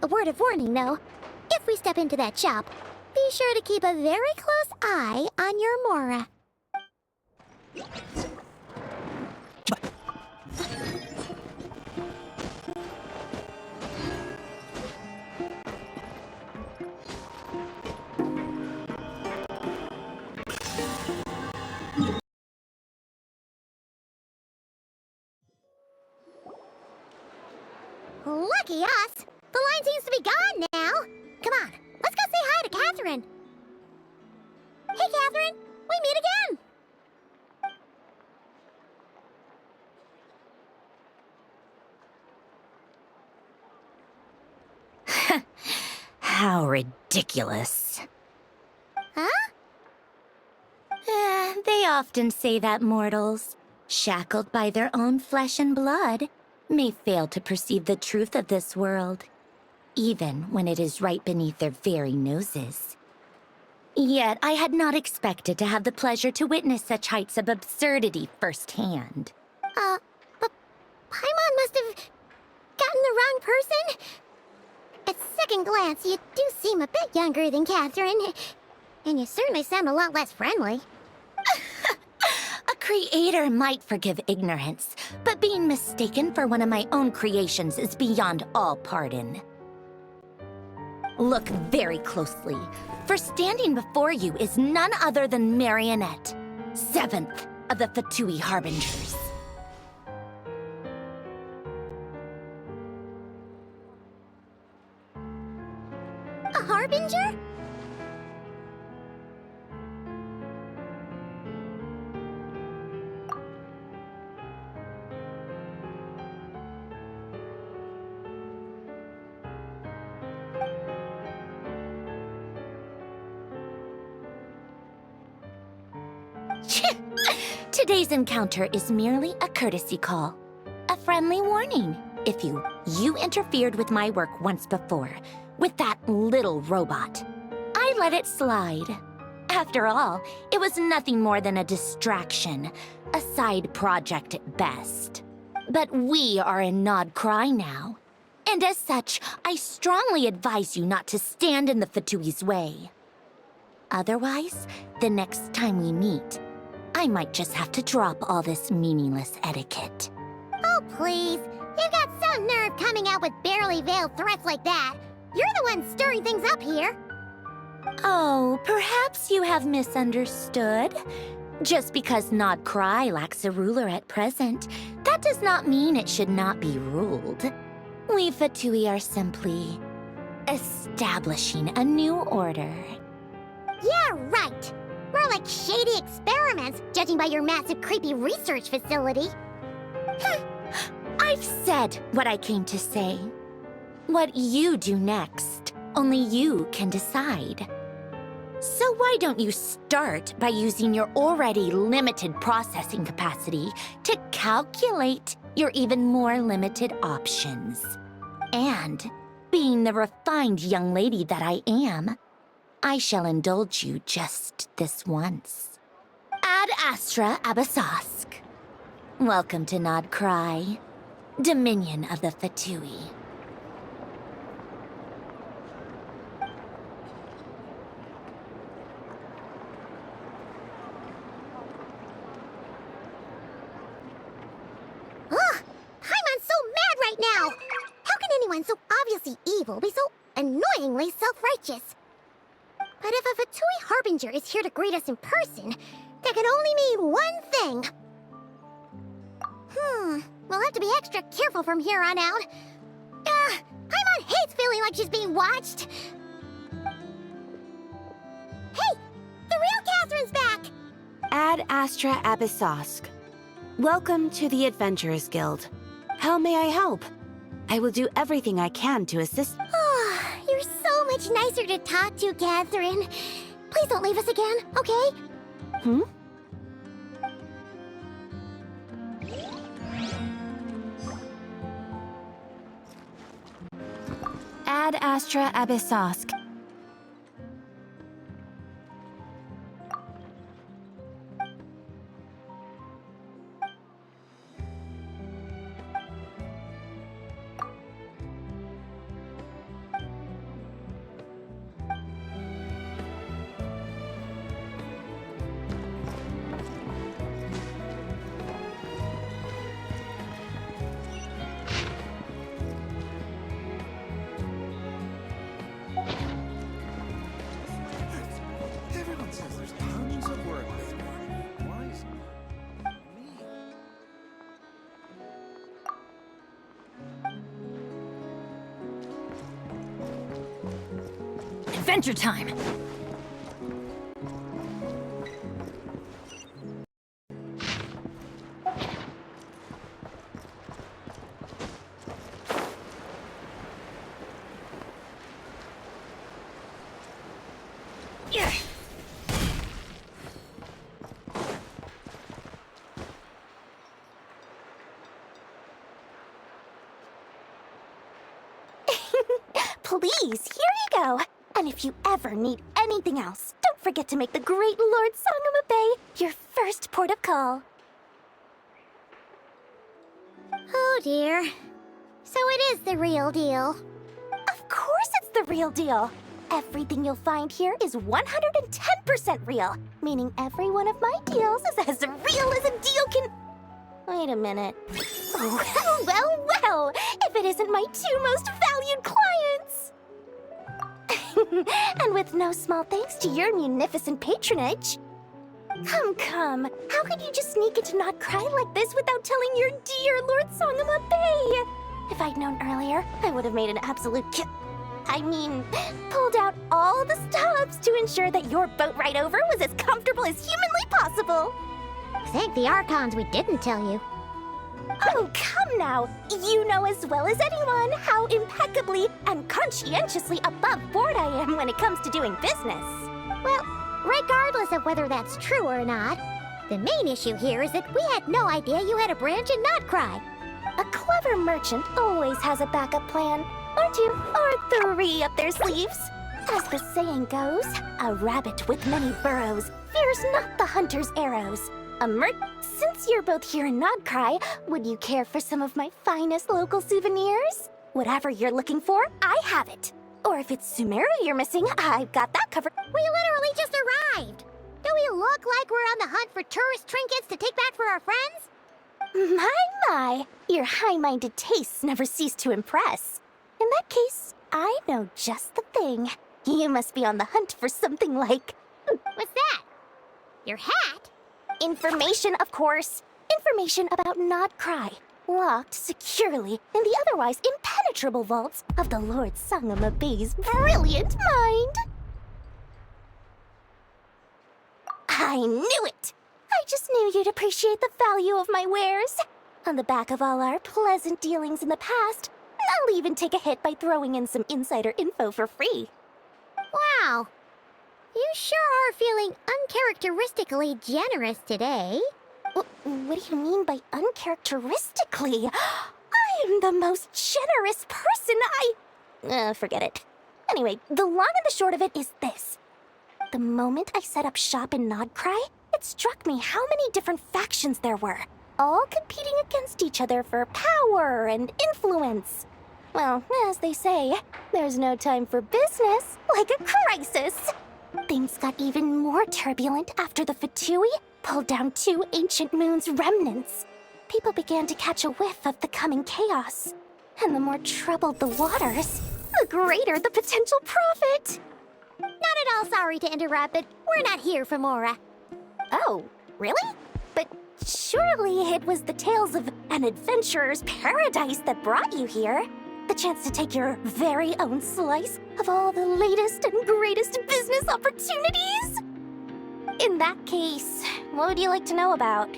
A word of warning, though. If we step into that shop, be sure to keep a very close eye on your Mora. Lucky us! The line seems to be gone now! Come on, let's go say hi to Catherine! Hey, Catherine! We meet again! How ridiculous. Huh? They often say that mortals, shackled by their own flesh and blood, may fail to perceive the truth of this world, even when it is right beneath their very noses. Yet I had not expected to have the pleasure to witness such heights of absurdity firsthand. But Paimon must have gotten the wrong person? At second glance, you do seem a bit younger than Catherine, and you certainly sound a lot less friendly. A Creator might forgive ignorance, but being mistaken for one of my own creations is beyond all pardon. Look very closely, for standing before you is none other than Marionette, 7th of the Fatui Harbingers. A harbinger? Today's encounter is merely a courtesy call. A friendly warning, if you interfered with my work once before, with that little robot. I let it slide. After all, it was nothing more than a distraction, a side project at best. But we are in Nod-Krai now, and as such, I strongly advise you not to stand in the Fatui's way. Otherwise, the next time we meet, I might just have to drop all this meaningless etiquette. Oh, please. You've got some nerve coming out with barely veiled threats like that. You're the one stirring things up here. Oh, perhaps you have misunderstood. Just because Nod-Krai lacks a ruler at present, that does not mean it should not be ruled. We Fatui are simply establishing a new order. Yeah, right. More like shady experiments, judging by your massive, creepy research facility. I've said what I came to say. What you do next, only you can decide. So why don't you start by using your already limited processing capacity to calculate your even more limited options? And, being the refined young lady that I am, I shall indulge you just this once. Ad Astra Abyssosque. Welcome to Nod-Krai, Dominion of the Fatui. Ugh! Paimon's so mad right now! How can anyone so obviously evil be so annoyingly self-righteous? But if a Fatui Harbinger is here to greet us in person, that can only mean one thing. We'll have to be extra careful from here on out. Paimon hates feeling like she's being watched. Hey! The real Catherine's back! Ad Astra Abyssosque. Welcome to the Adventurers Guild. How may I help? I will do everything I can to assist. Oh, you're so much nicer to talk to, Catherine. Please don't leave us again, okay? Ad Astra Abyssosque. Everyone says there's tons of work. Why is me? Adventure time! Please, here you go. And if you ever need anything else, don't forget to make the great Lord Sangama Bay your first port of call. Oh dear. So it is the real deal. Of course it's the real deal. Everything you'll find here is 110% real, meaning every one of my deals is as real as a deal can... Wait a minute. Oh, well, if it isn't my two most valued clients! And with no small thanks to your munificent patronage. Come, how could you just sneak into NOD-KRAI like this without telling your dear Lord Sangama Bay? If I'd known earlier, I would have made an absolute pulled out all the stops to ensure that your boat ride over was as comfortable as humanly possible. Thank the Archons we didn't tell you. Oh, come now. You know as well as anyone how impeccably and conscientiously above board I am when it comes to doing business. Well, regardless of whether that's true or not, the main issue here is that we had no idea you had a branch in NOD-KRAI. A clever merchant always has a backup plan, or two, or three up their sleeves. As the saying goes, a rabbit with many burrows fears not the hunter's arrows. Since you're both here in NOD-KRAI, would you care for some of my finest local souvenirs? Whatever you're looking for, I have it. Or if it's Sumeru you're missing, I've got that covered. We literally just arrived. Do we look like we're on the hunt for tourist trinkets to take back for our friends? My, your high-minded tastes never cease to impress. In that case, I know just the thing. You must be on the hunt for something like... What's that? Your hat? Information, of course. Information about NOD-KRAI, locked securely in the otherwise impenetrable vaults of the Lord Sangama Bay's brilliant mind. I knew it! I just knew you'd appreciate the value of my wares. On the back of all our pleasant dealings in the past, I'll even take a hit by throwing in some insider info for free. Wow. You sure are feeling uncharacteristically generous today. What do you mean by uncharacteristically? I am the most generous person forget it. Anyway, the long and the short of it is this. The moment I set up shop in NOD-KRAI, it struck me how many different factions there were, all competing against each other for power and influence. Well, as they say, there's no time for business like a crisis. Things got even more turbulent after the Fatui pulled down 2 ancient moon's remnants. People began to catch a whiff of the coming chaos. And the more troubled the waters, the greater the potential profit. Not at all sorry to interrupt, but we're not here for Mora. Oh, really? But surely it was the tales of an adventurer's paradise that brought you here. The chance to take your very own slice of all the latest and greatest business opportunities? In that case, what would you like to know about?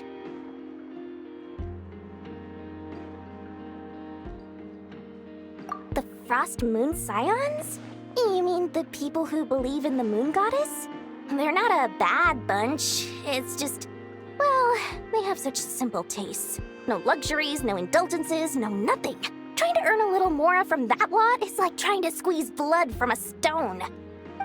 The Frost Moon Scions? You mean the people who believe in the moon goddess? They're not a bad bunch. It's just, well, they have such simple tastes. No luxuries, no indulgences, no nothing. Trying to earn a little more from that lot is like trying to squeeze blood from a stone.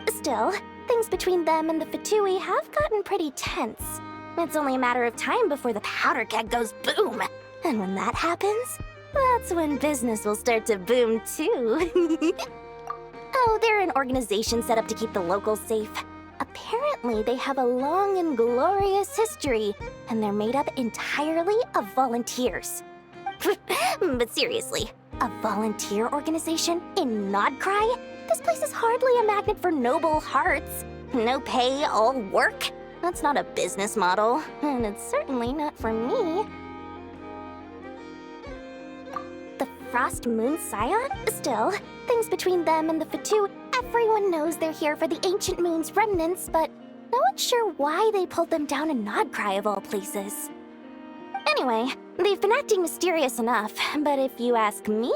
Still, things between them and the Fatui have gotten pretty tense. It's only a matter of time before the powder keg goes boom. And when that happens, that's when business will start to boom too. Oh, they're an organization set up to keep the locals safe. Apparently, they have a long and glorious history, and they're made up entirely of volunteers. But seriously, a volunteer organization in NOD-KRAI? This place is hardly a magnet for noble hearts. No pay, all work? That's not a business model, and it's certainly not for me. The Frost Moon Scion? Still, things between them and the Fatui. Everyone knows they're here for the ancient moon's remnants, but no one's sure why they pulled them down in NOD-KRAI of all places. Anyway, they've been acting mysterious enough, but if you ask me,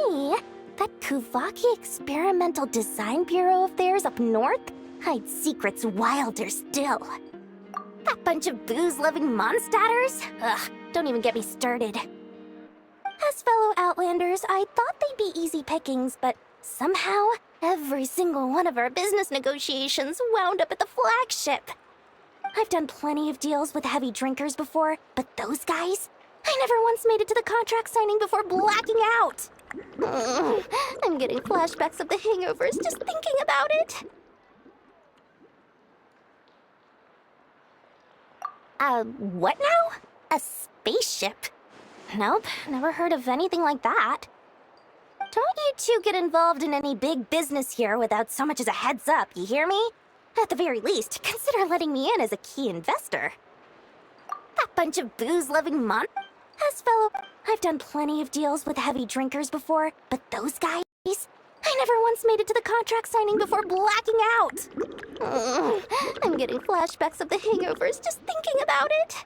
that Kuuhenki Experimental Design Bureau of theirs up north hides secrets wilder still. That bunch of booze-loving monstaters? Ugh, don't even get me started. As fellow Outlanders, I thought they'd be easy pickings, but somehow, every single one of our business negotiations wound up at the flagship. I've done plenty of deals with heavy drinkers before, but those guys? I never once made it to the contract signing before blacking out. I'm getting flashbacks of the hangovers just thinking about it. What now? A spaceship? Nope, never heard of anything like that. Don't you two get involved in any big business here without so much as a heads up, you hear me? At the very least, consider letting me in as a key investor. That bunch of booze-loving fellow, I've done plenty of deals with heavy drinkers before, but those guys, I never once made it to the contract signing before blacking out. I'm getting flashbacks of the hangovers just thinking about it.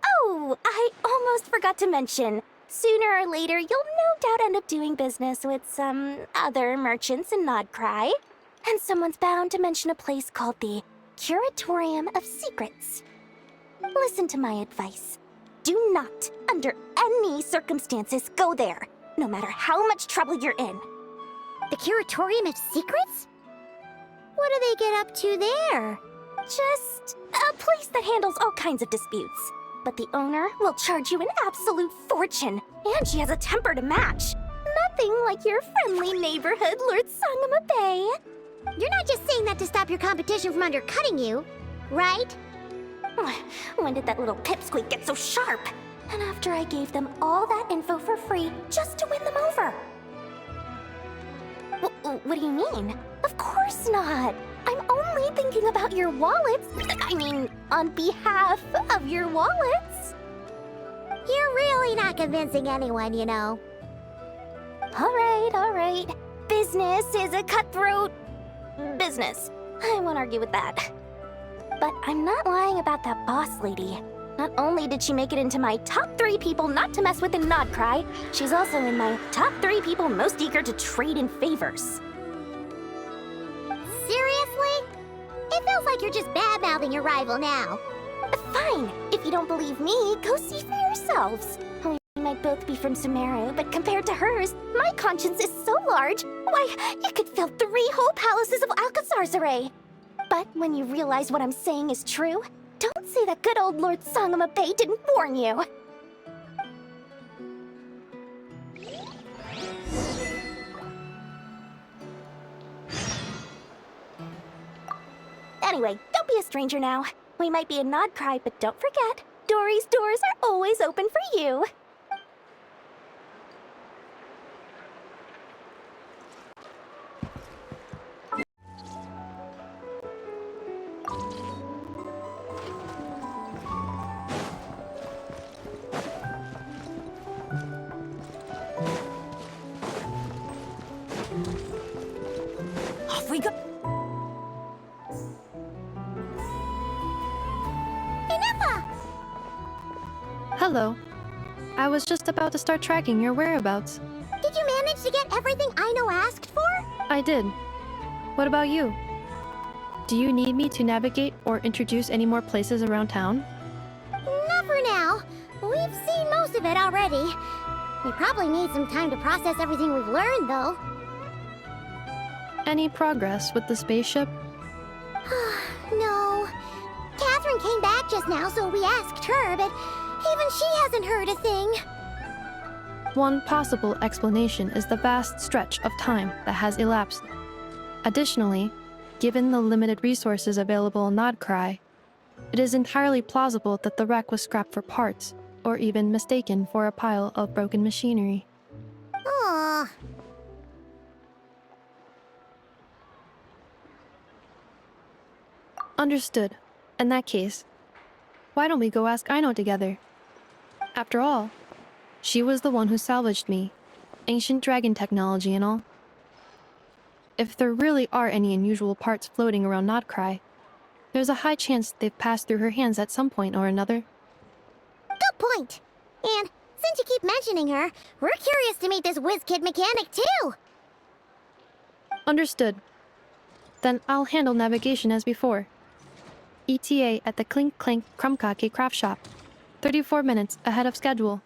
Oh, I almost forgot to mention. Sooner or later, you'll no doubt end up doing business with some other merchants in Nod-Krai. And someone's bound to mention a place called the Curatorium of Secrets. Listen to my advice. Do not, under any circumstances, go there, no matter how much trouble you're in. The Curatorium of Secrets? What do they get up to there? Just a place that handles all kinds of disputes. But the owner will charge you an absolute fortune, and she has a temper to match. Nothing like your friendly neighborhood Lord Sangama Bay. You're not just saying that to stop your competition from undercutting you, right? When did that little pipsqueak get so sharp? And after I gave them all that info for free just to win them over. What do you mean? Of course not. I'm only thinking about your wallets. I mean, on behalf of your wallets. You're really not convincing anyone, you know. All right. Business is a cutthroat business. I won't argue with that. But I'm not lying about that boss lady. Not only did she make it into my top 3 people not to mess with in Nod-Krai, she's also in my top 3 people most eager to trade in favors. Seriously? It feels like you're just bad-mouthing your rival now. Fine. If you don't believe me, go see for yourselves. We might both be from Sumeru, but compared to hers, my conscience is so large, why, you could fill 3 whole palaces of Alcazar's array. But when you realize what I'm saying is true, don't say that good old Lord Sangama Bay didn't warn you. Anyway, don't be a stranger now. We might be in Nod-Krai, but don't forget, Dori's doors are always open for you. Off we go. Ineffa! Hello. I was just about to start tracking your whereabouts. Did you manage to get everything Aino asked for? I did. What about you? Do you need me to navigate or introduce any more places around town? Not for now. We've seen most of it already. We probably need some time to process everything we've learned, though. Any progress with the spaceship? No. Catherine came back just now, so we asked her, but even she hasn't heard a thing. One possible explanation is the vast stretch of time that has elapsed. Additionally, given the limited resources available in Nod-Krai, it is entirely plausible that the wreck was scrapped for parts, or even mistaken for a pile of broken machinery. Aww. Understood. In that case, why don't we go ask Aino together? After all, she was the one who salvaged me, ancient dragon technology and all. If there really are any unusual parts floating around Nod-Krai, there's a high chance they've passed through her hands at some point or another. Good point. And since you keep mentioning her, we're curious to meet this whiz-kid mechanic too. Understood. Then I'll handle navigation as before. ETA at the Clink Clank Krumkake craft shop. 34 minutes ahead of schedule.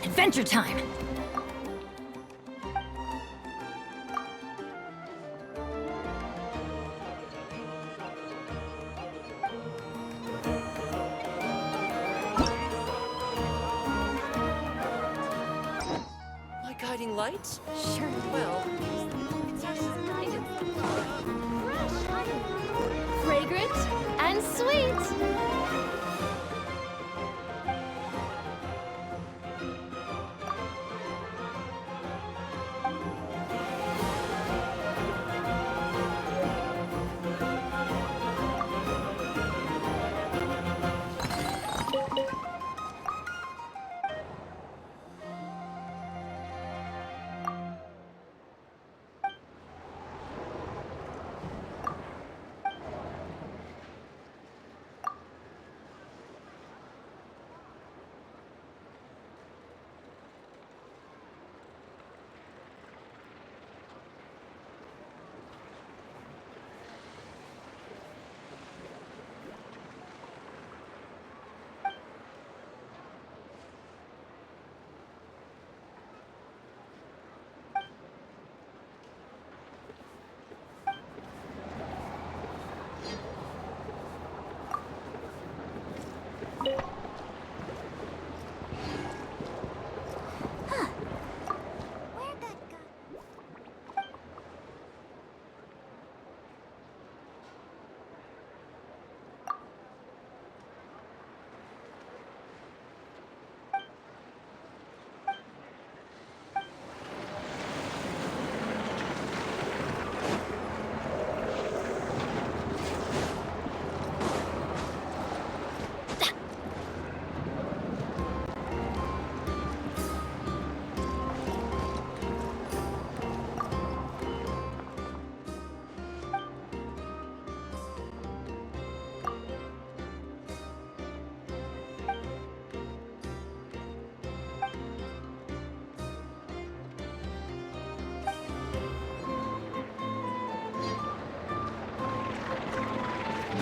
Adventure time! My guiding lights? Sure. Well, Fragrant and sweet.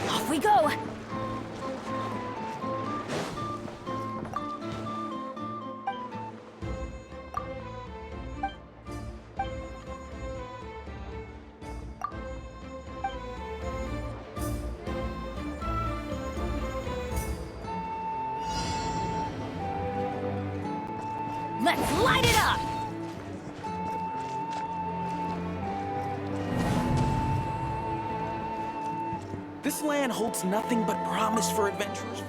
Off we go! Let's light it up! this land holds nothing but promise for adventurers.